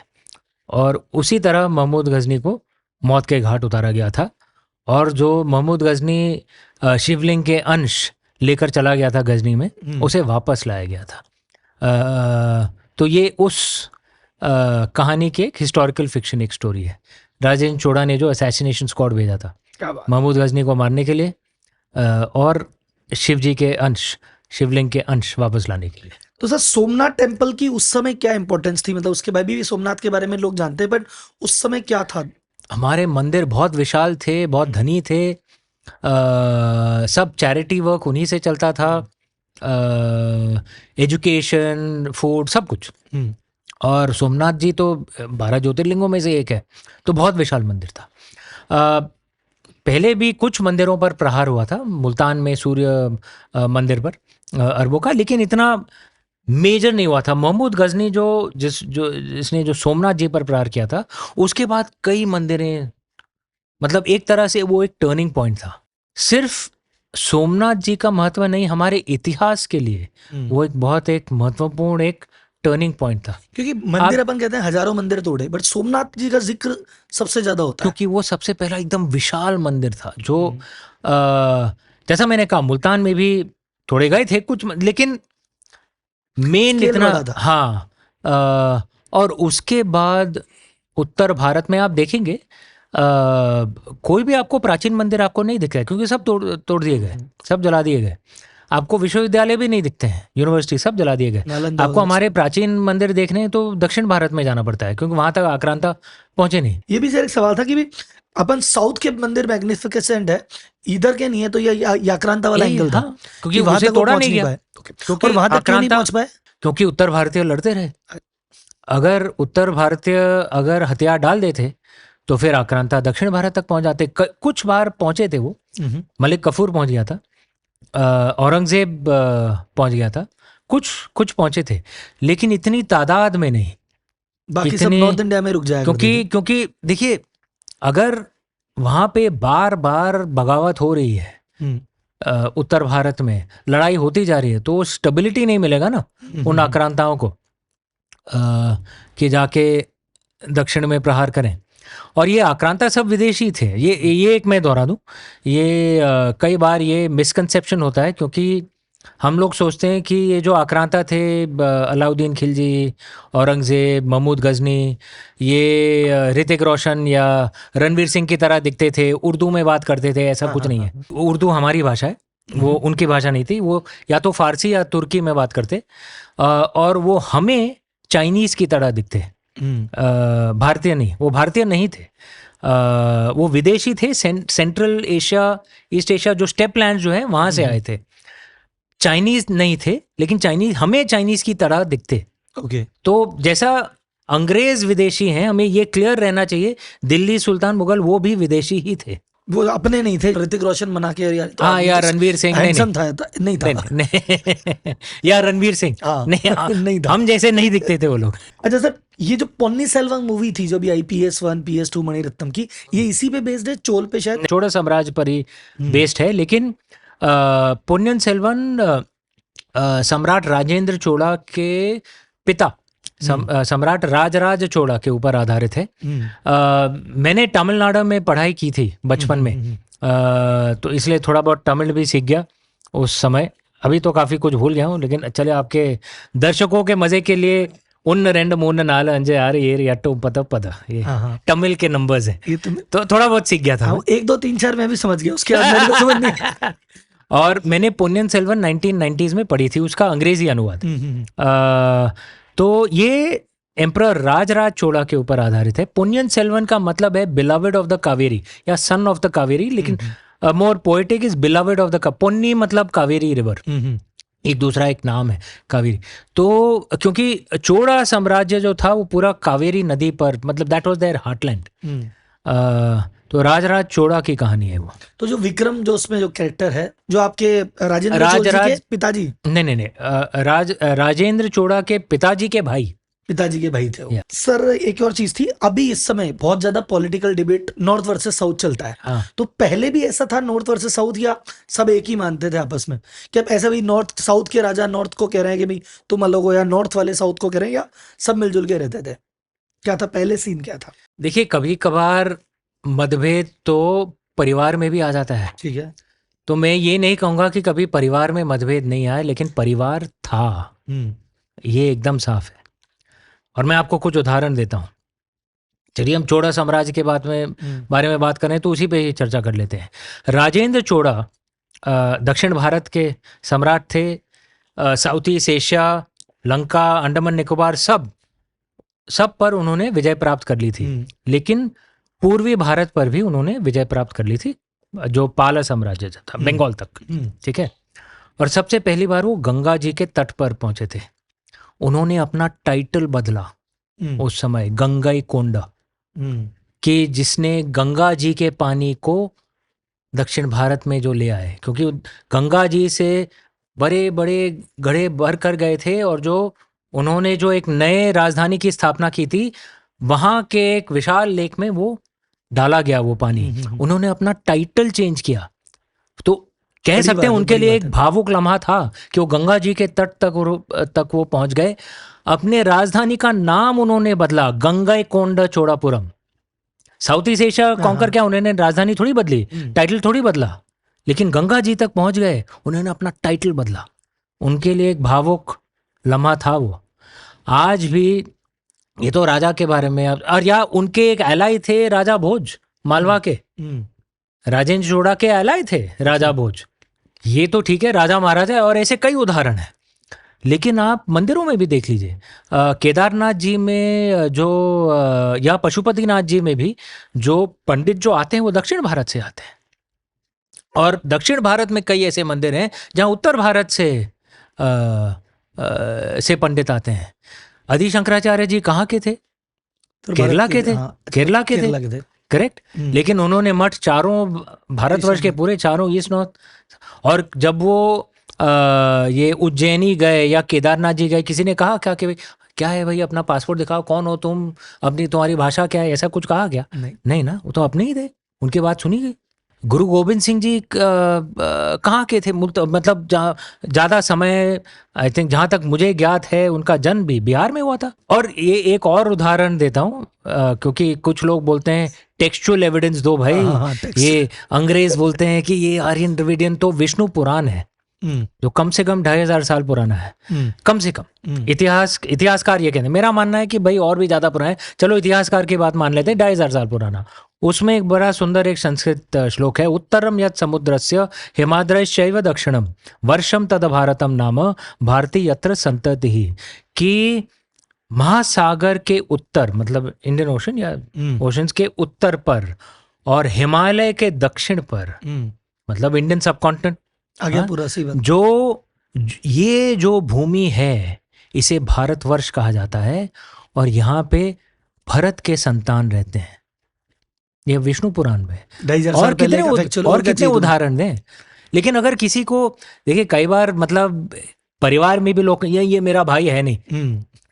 और उसी तरह महमूद गजनी को मौत के घाट उतारा गया था। और जो महमूद गजनी शिवलिंग के अंश लेकर चला गया था गजनी में, उसे वापस लाया गया था। तो ये उस कहानी की एक हिस्टोरिकल फिक्शन एक स्टोरी है। राजेंद्र चोड़ा ने जो असैसिनेशन स्क्वाड भेजा था महमूद गजनी को मारने के लिए, और शिव जी के अंश, शिवलिंग के अंश वापस लाने के लिए। तो सर सोमनाथ टेम्पल की उस समय क्या इंपॉर्टेंस थी? मतलब उसके बाद भी सोमनाथ के बारे में लोग जानते हैं, बट उस समय क्या था? हमारे मंदिर बहुत विशाल थे, बहुत धनी थे, सब चैरिटी वर्क उन्हीं से चलता था। एजुकेशन, फूड, सब कुछ। और सोमनाथ जी तो 12 ज्योतिर्लिंगों में से एक है, तो बहुत विशाल मंदिर था। पहले भी कुछ मंदिरों पर प्रहार हुआ था, मुल्तान में सूर्य मंदिर पर अरबों का, लेकिन इतना मेजर नहीं हुआ था। महमूद गजनी जिसने जो सोमनाथ जी पर प्रहार किया था, उसके बाद कई मंदिरें, मतलब एक तरह से वो एक टर्निंग पॉइंट था। सिर्फ सोमनाथ जी का महत्व नहीं, हमारे इतिहास के लिए वो एक महत्वपूर्ण एक टर्निंग पॉइंट था। क्योंकि मंदिर अपन कहते हैं हजारों मंदिर तोड़े, बट सोमनाथ जी का जिक्र सबसे ज्यादा होता है, क्योंकि वो सबसे पहला एकदम विशाल मंदिर था जो जैसा मैंने कहा, मुल्तान में भी थोड़े गए थे कुछ, लेकिन मेन स्केल इतना, बड़ा था। हाँ। और उसके बाद उत्तर भारत में आप देखेंगे कोई भी आपको प्राचीन मंदिर आपको नहीं दिख रहा है, क्योंकि सब तोड़ दिए गए, सब जला दिए गए। आपको विश्वविद्यालय भी नहीं दिखते हैं, यूनिवर्सिटी सब जला दिए गए। नालंदा आपको हमारे प्राचीन मंदिर देखने हैं तो दक्षिण भारत में जाना पड़ता है, क्योंकि वहां तक आक्रांता पहुंचे नहीं। ये भी सर एक सवाल था कि भी अपन साउथ के मंदिर मैग्निफिकेंट है, इधर के नहीं है, तो ये आक्रांता वाला यही, एंगल था हाँ, क्योंकि कि वहां उसे तक वो तोड़ा पहुंच नहीं नहीं गया। पाए। क्योंकि और वहां तक क्यों नहीं आक्रांता, पहुंच पाए? क्योंकि उत्तर भारतीय लड़ते रहे। अगर उत्तर भारतीय अगर हथियार डाल देते तो फिर आक्रांता दक्षिण भारत तक पहुंच जाते। कुछ बार पहुंचे थे वो, मलिक कफूर पहुंच गया था, औरंगजेब पहुंच गया था, कुछ पहुंचे थे, लेकिन इतनी तादाद में नहीं। बाकी सब नॉर्थ इंडिया में रुक जाएगा। क्योंकि देखिए, अगर वहां पे बार बार बगावत हो रही है, उत्तर भारत में लड़ाई होती जा रही है, तो स्टेबिलिटी नहीं मिलेगा ना उन आक्रांताओं को कि जाके दक्षिण में प्रहार करें। और ये आक्रांता सब विदेशी थे। ये एक मैं दोहरा दूं, ये कई बार ये मिसकंसेप्शन होता है, क्योंकि हम लोग सोचते हैं कि ये जो आक्रांता थे, अलाउद्दीन खिलजी, औरंगजेब, महमूद गजनी, ये ऋतिक रोशन या रणवीर सिंह की तरह दिखते थे, उर्दू में बात करते थे। ऐसा कुछ नहीं है। उर्दू हमारी भाषा है, वो उनकी भाषा नहीं थी। वो या तो फारसी या तुर्की में बात करते, और वो हमें चाइनीज की तरह दिखते, भारतीय नहीं। वो भारतीय नहीं थे, वो विदेशी थे। सेंट्रल एशिया, ईस्ट एशिया, जो स्टेप लैंड जो है वहां से आए थे। चाइनीज नहीं थे, लेकिन चाइनीज हमें चाइनीज की तरह दिखते। तो जैसा अंग्रेज विदेशी हैं, हमें ये क्लियर रहना चाहिए, दिल्ली सुल्तान मुगल वो भी विदेशी ही थे, वो अपने नहीं थे। ऋतिक रोशन बना के यार, तो हाँ, या रणवीर सिंह हैंडसम था, नहीं था, नहीं, या रणवीर सिंह नहीं था, हम जैसे नहीं दिखते थे वो लोग। अच्छा सर, ये जो पोन्नी सेल्वन मूवी थी, जो भी IPS1 PS2 मणिरत्नम की, ये इसी पे बेस्ड है, चोल पे शायद? चोड़ा साम्राज्य पर ही बेस्ड है, लेकिन पोन्नियन सेल्वन सम्राट राजेंद्र चोला के पिता सम्राट राजराज चोला के ऊपर आधारित है। मैंने तमिलनाडु में पढ़ाई की थी बचपन में, तो इसलिए थोड़ा बहुत तमिल भी सीख गया उस समय। अभी तो काफ़ी कुछ भूल गया हूँ, लेकिन चले आपके दर्शकों के मज़े के लिए उन रेंड मून नाल अंजे यार ये अट्टो पता पता, ये तमिल के नंबर्स हैं, ये तो थोड़ा बहुत सीख गया था। 1 2 3 4 मैं भी समझ गया, उसके बाद मेरे को समझ नहीं। और मैंने पोन्नियन सेल्वन 1990s में पढ़ी थी, उसका अंग्रेजी अनुवाद। तो ये एम्परर राजराज चोला के ऊपर आधारित है। पोन्नियन सेल्वन का मतलब है बिलवेड ऑफ द कावेरी या सन ऑफ द कावेरी, लेकिन more poetic is beloved of the Ponni, मतलब कावेरी रिवर, एक दूसरा एक नाम है कावेरी। तो क्योंकि चोड़ा साम्राज्य जो था वो पूरा कावेरी नदी पर, मतलब दैट वाज देयर हार्टलैंड। तो राजराज चोड़ा की कहानी है वो। तो जो विक्रम, जो उसमें जो कैरेक्टर है, जो आपके राजेंद्र चोला के पिताजी, नहीं, राजेंद्र चोड़ा के पिताजी के भाई थे। सर एक और चीज थी, अभी इस समय बहुत ज्यादा political debate north versus south चलता है। तो पहले भी ऐसा था नॉर्थ वर्सेस साउथ, या सब एक ही मानते थे आपस में? क्या ऐसा भी नॉर्थ साउथ के राजा नॉर्थ को कह रहे हैं कि भाई तुम अलग हो, या नॉर्थ वाले साउथ को कह रहे हैं, या सब मिलजुल के रहते थे? क्या था पहले, सीन क्या था? देखिए, कभी कभार मतभेद तो परिवार में भी आ जाता है, ठीक है। तो मैं ये नहीं कहूंगा कि कभी परिवार में मतभेद नहीं आए, लेकिन परिवार था, ये एकदम साफ है। और मैं आपको कुछ उदाहरण देता हूँ। चलिए हम चोड़ा साम्राज्य के बारे में बात करें तो उसी पे ही चर्चा कर लेते हैं। राजेंद्र चोड़ा दक्षिण भारत के सम्राट थे। South east Asia, Lanka, Andaman Nicobar, सब पर उन्होंने विजय प्राप्त कर ली थी। लेकिन पूर्वी भारत पर भी उन्होंने विजय प्राप्त कर ली थी, जो पाला साम्राज्य था, बंगाल तक, ठीक है। और सबसे पहली बार वो गंगा जी के तट पर पहुंचे थे। उन्होंने अपना टाइटल बदला उस समय, गंगाई कोंडा, कि जिसने गंगा जी के पानी को दक्षिण भारत में जो ले आए, क्योंकि गंगा जी से बड़े बड़े गढ़े भर कर गए थे, और जो उन्होंने जो एक नए राजधानी की स्थापना की थी, वहां के एक विशाल लेक में वो डाला गया वो पानी। उन्होंने अपना टाइटल चेंज किया। तो कह सकते हैं उनके लिए एक भावुक लम्हा था कि वो गंगा जी के तट तक वो पहुंच गए। अपने राजधानी का नाम उन्होंने बदला, Gangaikonda Cholapuram. South east Asia conquer क्या, उन्होंने राजधानी थोड़ी बदली, टाइटल थोड़ी बदला, लेकिन गंगा जी तक पहुंच गए, उन्होंने अपना टाइटल बदला। उनके लिए एक भावुक लम्हा था वो। आज भी ये तो राजा के बारे में, और या उनके एक एलाई थे राजा भोज, मालवा के राजेंद्र चोड़ा के एलाई थे राजा भोज। ये तो ठीक है, राजा महाराजा, और ऐसे कई उदाहरण हैं। लेकिन आप मंदिरों में भी देख लीजिए, केदारनाथ जी में जो या पशुपतिनाथ जी में भी जो पंडित जो आते हैं वो दक्षिण भारत से आते हैं। और दक्षिण भारत में कई ऐसे मंदिर हैं जहाँ उत्तर भारत से पंडित आते हैं। आदि शंकराचार्य जी कहाँ के थे? केरला के थे। केरला के थे, करेक्ट। लेकिन उन्होंने मठ चारों भारतवर्ष के पूरे चारों ईस्ट नॉर्थ, और जब वो ये उज्जैनी गए या केदारनाथ जी गए, किसी ने कहा क्या कि क्या है भाई, अपना पासपोर्ट दिखाओ, कौन हो तुम, तुम्हारी भाषा क्या है, ऐसा कुछ कहा गया? नहीं ना, वो तो अपने ही थे, उनकी बात सुनी गई। गुरु गोविंद सिंह जी कहाँ के थे? मतलब ज़्यादा समय, आई थिंक जहाँ तक मुझे ज्ञात है, उनका जन्म भी बिहार में हुआ था। और ये एक और उदाहरण देता हूँ, क्योंकि कुछ लोग बोलते हैं टेक्सचुअल एविडेंस दो भाई। ये अंग्रेज बोलते हैं कि ये आर्यन द्रविडियन, तो विष्णु पुराण है जो कम से कम 2500 साल पुराना है, कम से कम। इतिहासकार ये कहते हैं, मेरा मानना है कि भाई और भी ज्यादा पुराना है, चलो इतिहासकार की बात मान लेते हैं, 2500 साल पुराना। उसमें एक बड़ा सुंदर एक संस्कृत श्लोक है, उत्तरम यत् समुद्रस्य हिमाद्रश्चैव दक्षिणम वर्षम तद भारतम नाम भारती यत्र संततिः, कि महासागर के उत्तर, मतलब इंडियन ओशन या ओशंस के उत्तर पर, और हिमालय के दक्षिण पर, मतलब इंडियन सबकॉन्टिनेंट आ गया पूरा। सी बात। जो ये जो भूमि है इसे भारतवर्ष कहा जाता है, और यहाँ पे भरत के संतान रहते हैं। ये विष्णु पुराण में। और कितने उदाहरण दें। लेकिन अगर किसी को देखिए, कई बार मतलब परिवार में भी लोग, ये मेरा भाई है नहीं,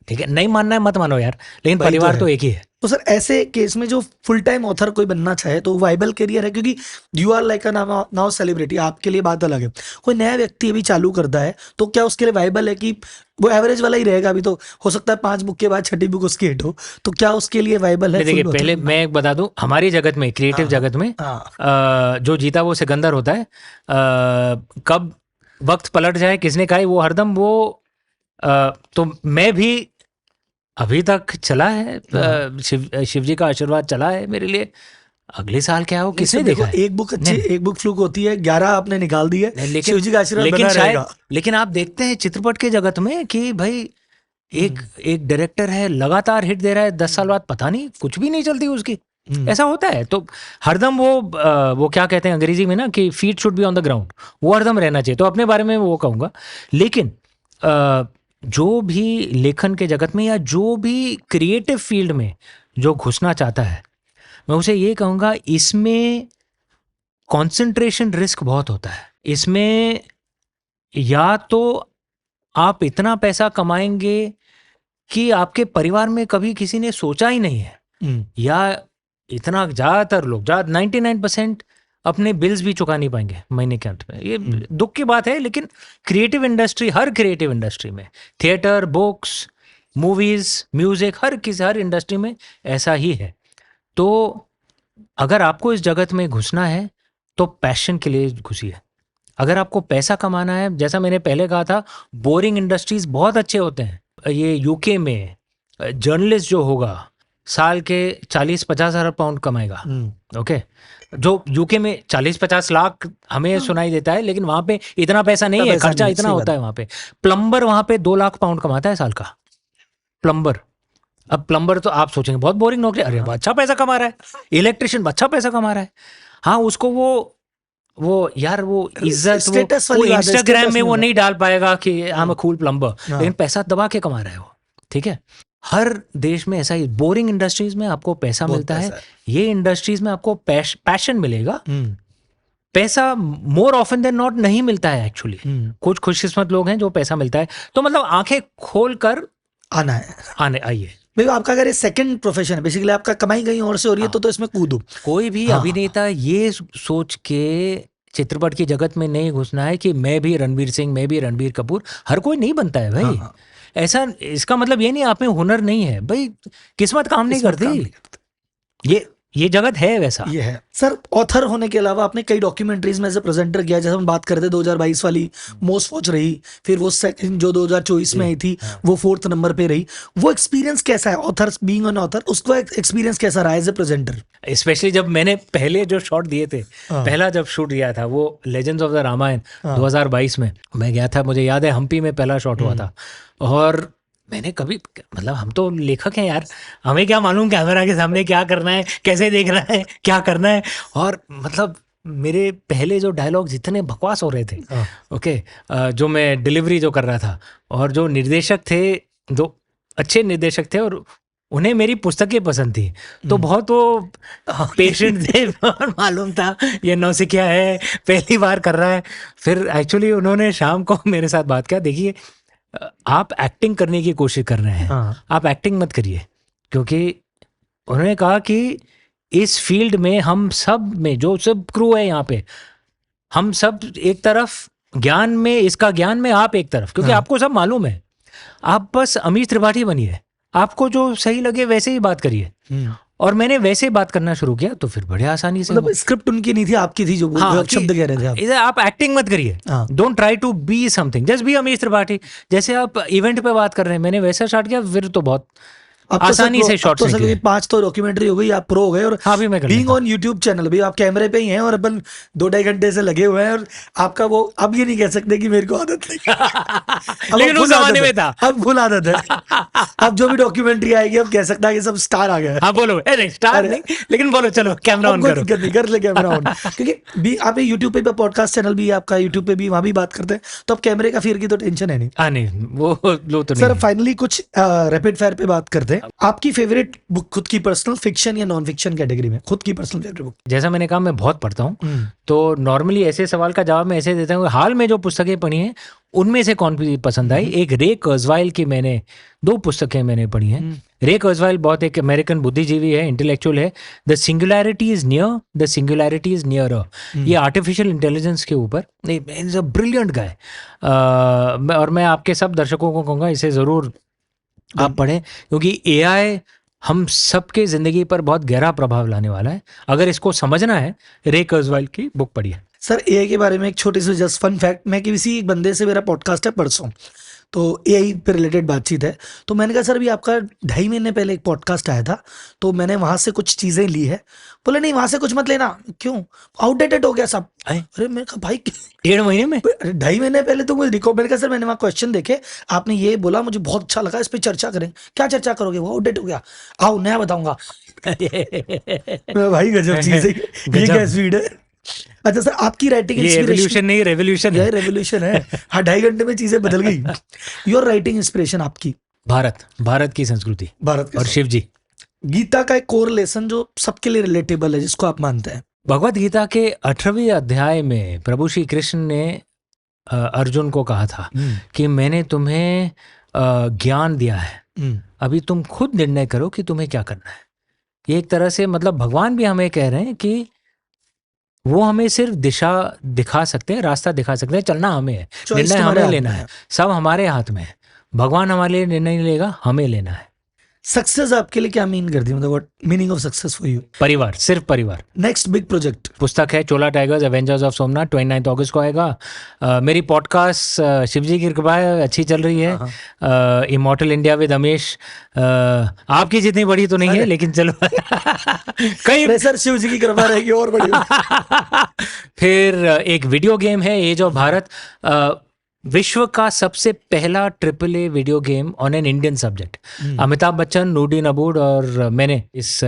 ठीक है, नहीं मानना है मत मानो यार, लेकिन परिवार तो एक ही है। तो सर ऐसे केस में जो फुल टाइम ऑथर कोई बनना चाहे तो वाइबल करियर है, क्योंकि you are like a now celebrity, आपके लिए बात अलग है। कोई नया व्यक्ति अभी चालू करता है तो क्या उसके लिए वाइबल है कि वो एवरेज वाला ही रहेगा? अभी तो हो सकता है 5 बुक के बाद 6ठी बुक उसकी हिट हो, तो क्या उसके लिए वाइबल है? देखिए, पहले मैं एक बता दूं, हमारी जगत में, क्रिएटिव जगत में, जो जीता वो सिकंदर होता है। कब वक्त पलट जाए किसने कहा, वो हरदम वो, तो मैं भी अभी तक चला है, शिव जी का आशीर्वाद चला है मेरे लिए। अगले साल क्या हो किसने देखा है? एक बुक अच्छी, एक बुक फ्लूक होती है, 11 आपने निकाल दी है, शिव जी का आशीर्वाद बना रहेगा। लेकिन आप देखते हैं चित्रपट के जगत में कि भाई एक डायरेक्टर है, लगातार हिट दे रहा है, 10 साल बाद पता नहीं कुछ भी नहीं चलती उसकी। ऐसा होता है। तो हरदम वो क्या कहते हैं अंग्रेजी में ना, कि feet should be on the ground, वो हरदम रहना चाहिए। तो अपने बारे में वो कहूँगा। लेकिन जो भी लेखन के जगत में या जो भी क्रिएटिव फील्ड में जो घुसना चाहता है, मैं उसे ये कहूँगा, इसमें कंसंट्रेशन रिस्क बहुत होता है। इसमें या तो आप इतना पैसा कमाएंगे कि आपके परिवार में कभी किसी ने सोचा ही नहीं है, या इतना ज़्यादातर लोग 99% अपने बिल्स भी चुका नहीं पाएंगे महीने के अंत में। ये दुख की बात है, लेकिन क्रिएटिव इंडस्ट्री, हर क्रिएटिव इंडस्ट्री में, थिएटर, बुक्स, मूवीज, म्यूजिक, हर इंडस्ट्री में ऐसा ही है। तो अगर आपको इस जगत में घुसना है तो पैशन के लिए घुसिए। अगर आपको पैसा कमाना है, जैसा मैंने पहले कहा था, बोरिंग इंडस्ट्रीज बहुत अच्छे होते हैं। ये यूके में जर्नलिस्ट जो होगा साल के 40-50 हज़ार पाउंड कमाएगा। ओके, जो यूके में 40-50 लाख हमें सुनाई देता है, लेकिन वहां पे इतना पैसा नहीं है, खर्चा इतना होता है वहां पे। प्लम्बर वहां पे 2 लाख पाउंड कमाता है साल का, प्लम्बर। अब प्लम्बर तो आप सोचेंगे बहुत बोरिंग नौकरी, अरे अच्छा पैसा कमा रहा है। इलेक्ट्रिशियन अच्छा पैसा कमा रहा है, हाँ, उसको वो वो यार वो इज्जत Status वो वाली बात है, इंस्टाग्राम status में वो नहीं नहीं डाल पाएगा कि I am a cool plumber, हाँ। लेकिन पैसा दबा के कमा रहे हो, ठीक है। हर देश में ऐसा ही, बोरिंग इंडस्ट्रीज में आपको पैसा बहुत मिलता है, पैसा ये इंडस्ट्रीज में आपको पैशन मिलेगा। हम्म, पैसा मोर ऑफन देन नॉट नहीं मिलता है एक्चुअली, कुछ खुशकिस्मत लोग हैं जो पैसा मिलता है। तो मतलब आंखें खोल कर आना है। आने आइए। भाई आपका अगर ये सेकंड प्रोफेशन है, बेसिकली आपका कमाई कहीं और से हो रही है, तो इसमें कूदो। कोई भी हाँ। अभिनेता ये सोच के चित्रपट की जगत में नहीं घुसना है कि मैं भी रणवीर सिंह, मैं भी रणबीर कपूर। हर कोई नहीं बनता है भाई। हाँ। ऐसा, इसका मतलब ये नहीं आप में हुनर नहीं है भाई, किस्मत काम नहीं किस्मत काम नहीं करती। ये जगत है वैसा। ये है सर। ऑथर होने के अलावा आपने कई डॉक्यूमेंट्रीज में से प्रेजेंटर किया, जैसे हम बात करते हैं 2022 वाली मोस्ट वॉच रही, फिर वो सेकंड जो 2024 में आई थी वो 4th नंबर पे रही। वो एक्सपीरियंस कैसा है ऑथर, बीइंग एन ऑथर, उसका एक्सपीरियंस कैसा रहा एज ए प्रेजेंटर? स्पेशली जब मैंने पहले जो शॉट दिए थे, पहला जब शूट दिया था वो लेजेंड्स ऑफ द रामायण 2022 में मैं गया था, मुझे याद है हम्पी में पहला शॉट हुआ था। और मैंने कभी, मतलब हम तो लेखक हैं यार, हमें क्या मालूम कैमरा के सामने क्या करना है, कैसे देखना है, क्या करना है। और मतलब मेरे पहले जो डायलॉग्स इतने बकवास हो रहे थे, ओके, जो मैं डिलीवरी जो कर रहा था, और जो निर्देशक थे, जो अच्छे निर्देशक थे और उन्हें मेरी पुस्तकें पसंद थी, तो बहुत वो पेशेंट थे और मालूम था ये नौसिखिया है, पहली बार कर रहा है। फिर एक्चुअली उन्होंने शाम को मेरे साथ बात किया, देखिए आप एक्टिंग करने की कोशिश कर रहे हैं, आप एक्टिंग मत करिए, क्योंकि उन्होंने कहा कि इस फील्ड में हम सब में जो सब क्रू है यहाँ पे, हम सब एक तरफ ज्ञान में, इसका ज्ञान में आप एक तरफ, क्योंकि आपको सब मालूम है, आप बस अमीश त्रिपाठी बनिए, आपको जो सही लगे वैसे ही बात करिए। और मैंने वैसे ही बात करना शुरू किया, तो फिर बड़े आसानी से, मतलब स्क्रिप्ट उनकी नहीं थी, आपकी थी, जो शब्द कह रहे थे आप। इधर आप एक्टिंग मत करिए, don't try to be something, just be Amish Tripathi. जैसे आप इवेंट पे बात कर रहे हैं, मैंने वैसा स्टार्ट किया, फिर तो बहुत आसानी से शॉर्ट्स निकले। 5 तो डॉक्यूमेंट्री हो गई, आप प्रो हो गए। और हाँ भी मैं बीइंग ऑन यूट्यूब चैनल भी आप कैमरे पे ही हैं, और अपन 2-2.5 घंटे से लगे हुए हैं, और आपका वो, अब ये नहीं कह सकते कि मेरे को आदत नहीं लेकिन उस जमाने में था, अब फुल आदत है। अब जो भी डॉक्यूमेंट्री आएगी अब कह सकता है कि सब स्टार आ गए। हाँ बोलो, नहीं स्टार नहीं, लेकिन बोलो चलो कैमरा ऑन करो, कर ले कैमरा ऑन। क्योंकि आप यूट्यूब पे पॉडकास्ट चैनल भी आपका, यूट्यूब पे भी, वहां भी बात करते हैं, तो अब कैमरे का फिर की तो टेंशन है नहीं। हाँ नहीं, वो लो तो नहीं। सर फाइनली कुछ रैपिड फायर पे बात करते हैं। आपकी फेवरेट बुक, खुद की पर्सनल, फिक्शन या नॉन फिक्शन कैटेगरी में खुद की पर्सनल फेवरेट बुक? जैसा मैंने कहा मैं बहुत पढ़ता हूँ, तो नॉर्मली ऐसे सवाल का जवाब मैं ऐसे देता हूँ, हाल में जो पुस्तकें पढ़ी हैं उनमें से कौन सी पसंद आई। एक रे कुrzweil की मैंने 2 पुस्तकें मैंने पढ़ी हैं। रे कुrzweil बहुत एक अमेरिकन बुद्धिजीवी है, इंटेलेक्चुअल है। The singularity is near, the singularity is nearer, ये आर्टिफिशियल इंटेलिजेंस के ऊपर, इज अ ब्रिलियंट गाय। और मैं आपके सब दर्शकों को कहूँगा इसे ज़रूर आप पढ़ें, क्योंकि AI हम सबके ज़िंदगी पर बहुत गहरा प्रभाव लाने वाला है। अगर इसको समझना है, रे कुrzweil की बुक पढ़िए। सर AI के बारे में एक छोटी सी जस्ट फन फैक्ट, मैं किसी एक बंदे से, मेरा पॉडकास्ट है परसों, तो AI पे रिलेटेड बातचीत है, तो मैंने कहा सर अभी आपका 2.5 महीने पहले एक पॉडकास्ट आया था, तो मैंने वहां से कुछ चीजें ली है। बोले नहीं वहां से कुछ मत लेना, क्यों, आउटडेटेड हो गया सब। अरे मैंने कहा भाई 1.5 महीने में, 2.5 महीने पहले तो मुझे रिकॉर्ड, मैंने कहा सर मैंने वहाँ क्वेश्चन देखे, आपने ये बोला, मुझे बहुत अच्छा लगा, इस पे चर्चा करें। क्या चर्चा करोगे, वो आउटडेट हो गया, आओ नया बताऊंगा। भाई गजब चीज है ये, क्या स्पीड है। अच्छा सर आपकी राइटिंग, ये एवोल्यूशन नहीं, रेवोल्यूशन है। रेवोल्यूशन है। हाँ 2.5 घंटे में चीजें बदल गई। योर राइटिंग इंस्पिरेशन आपकी? भारत की संस्कृति, भारत और शिव जी। गीता का एक कोर लेसन जो सबके लिए रिलेटेबल है, जिसको आप मानते हैं? भगवत गीता के 18वें अध्याय में प्रभु श्री कृष्ण ने अर्जुन को कहा था कि मैंने तुम्हें ज्ञान दिया है, अभी तुम खुद निर्णय करो कि तुम्हें क्या करना है। ये एक तरह से मतलब भगवान भी हमें कह रहे हैं कि वो हमें सिर्फ दिशा दिखा सकते हैं, रास्ता दिखा सकते हैं, चलना हमें है, निर्णय हमें लेना है, सब हमारे हाथ में है। भगवान हमारे लिए निर्णय नहीं लेगा, हमें लेना है। सक्सेस आपके लिए क्या मीन करती है, मतलब what meaning of success for you? परिवार, सिर्फ परिवार। Next big project? पुस्तक है चोला टाइगर्स एवेंजर्स ऑफ सोमनाथ, 29 अगस्त को आएगा। मेरी पॉडकास्ट शिवजी की कृपा है अच्छी चल रही है। इमॉर्टल इंडिया विद अमीश, आपकी जितनी बड़ी तो नहीं है, लेकिन चलो कहीं सर शिव जी की कृपा रहेगी और बड़ी। फिर एक वीडियो गेम है एज ऑफ भारत। विश्व का सबसे पहला AAA video game on an Indian subject. Amitabh Bachchan, नूरदीन अबूड और मैंने इस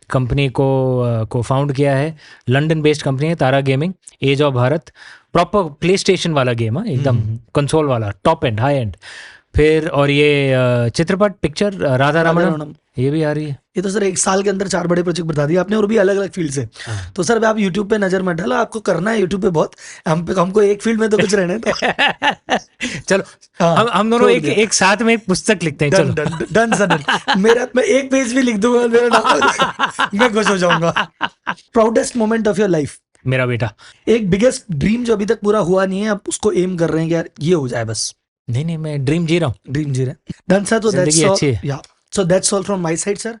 कंपनी को फाउंड किया है। लंदन बेस्ड कंपनी है, Tara gaming, age of Bharat, proper PlayStation वाला गेम है, एकदम कंसोल वाला, टॉप एंड, हाई एंड। फिर और ये चित्रपट पिक्चर राधा रमणम, ये भी आ रही है। ये तो सर 1 साल के अंदर 4 बड़े प्रोजेक्ट बता दिए आपने, और भी अलग अलग फील्ड से। तो सर आप यूट्यूब पे नजर मत डालो, आपको करना है यूट्यूब पे बहुत, हमको एक फील्ड में तो कुछ रहने दो। चलो हाँ, हम दोनों छोड़ दिया। एक साथ में एक पुस्तक लिखते हैं। डन चलो डन डन सर डन। मेरा मैं एक पेज भी लिख दूंगा, मेरा नाम मैं खुश हो जाऊंगा। Proudest moment of your life? मेरा बेटा। एक बिगेस्ट ड्रीम जो अभी तक पूरा हुआ नहीं है, आप उसको एम कर रहे हैं कि यार ये हो जाए बस? नहीं, मैं ड्रीम जी रहा हूँ। ड्रीम जी रहे हैं। डन सर, तो जिंदगी अच्छी है। So that's all from my side sir.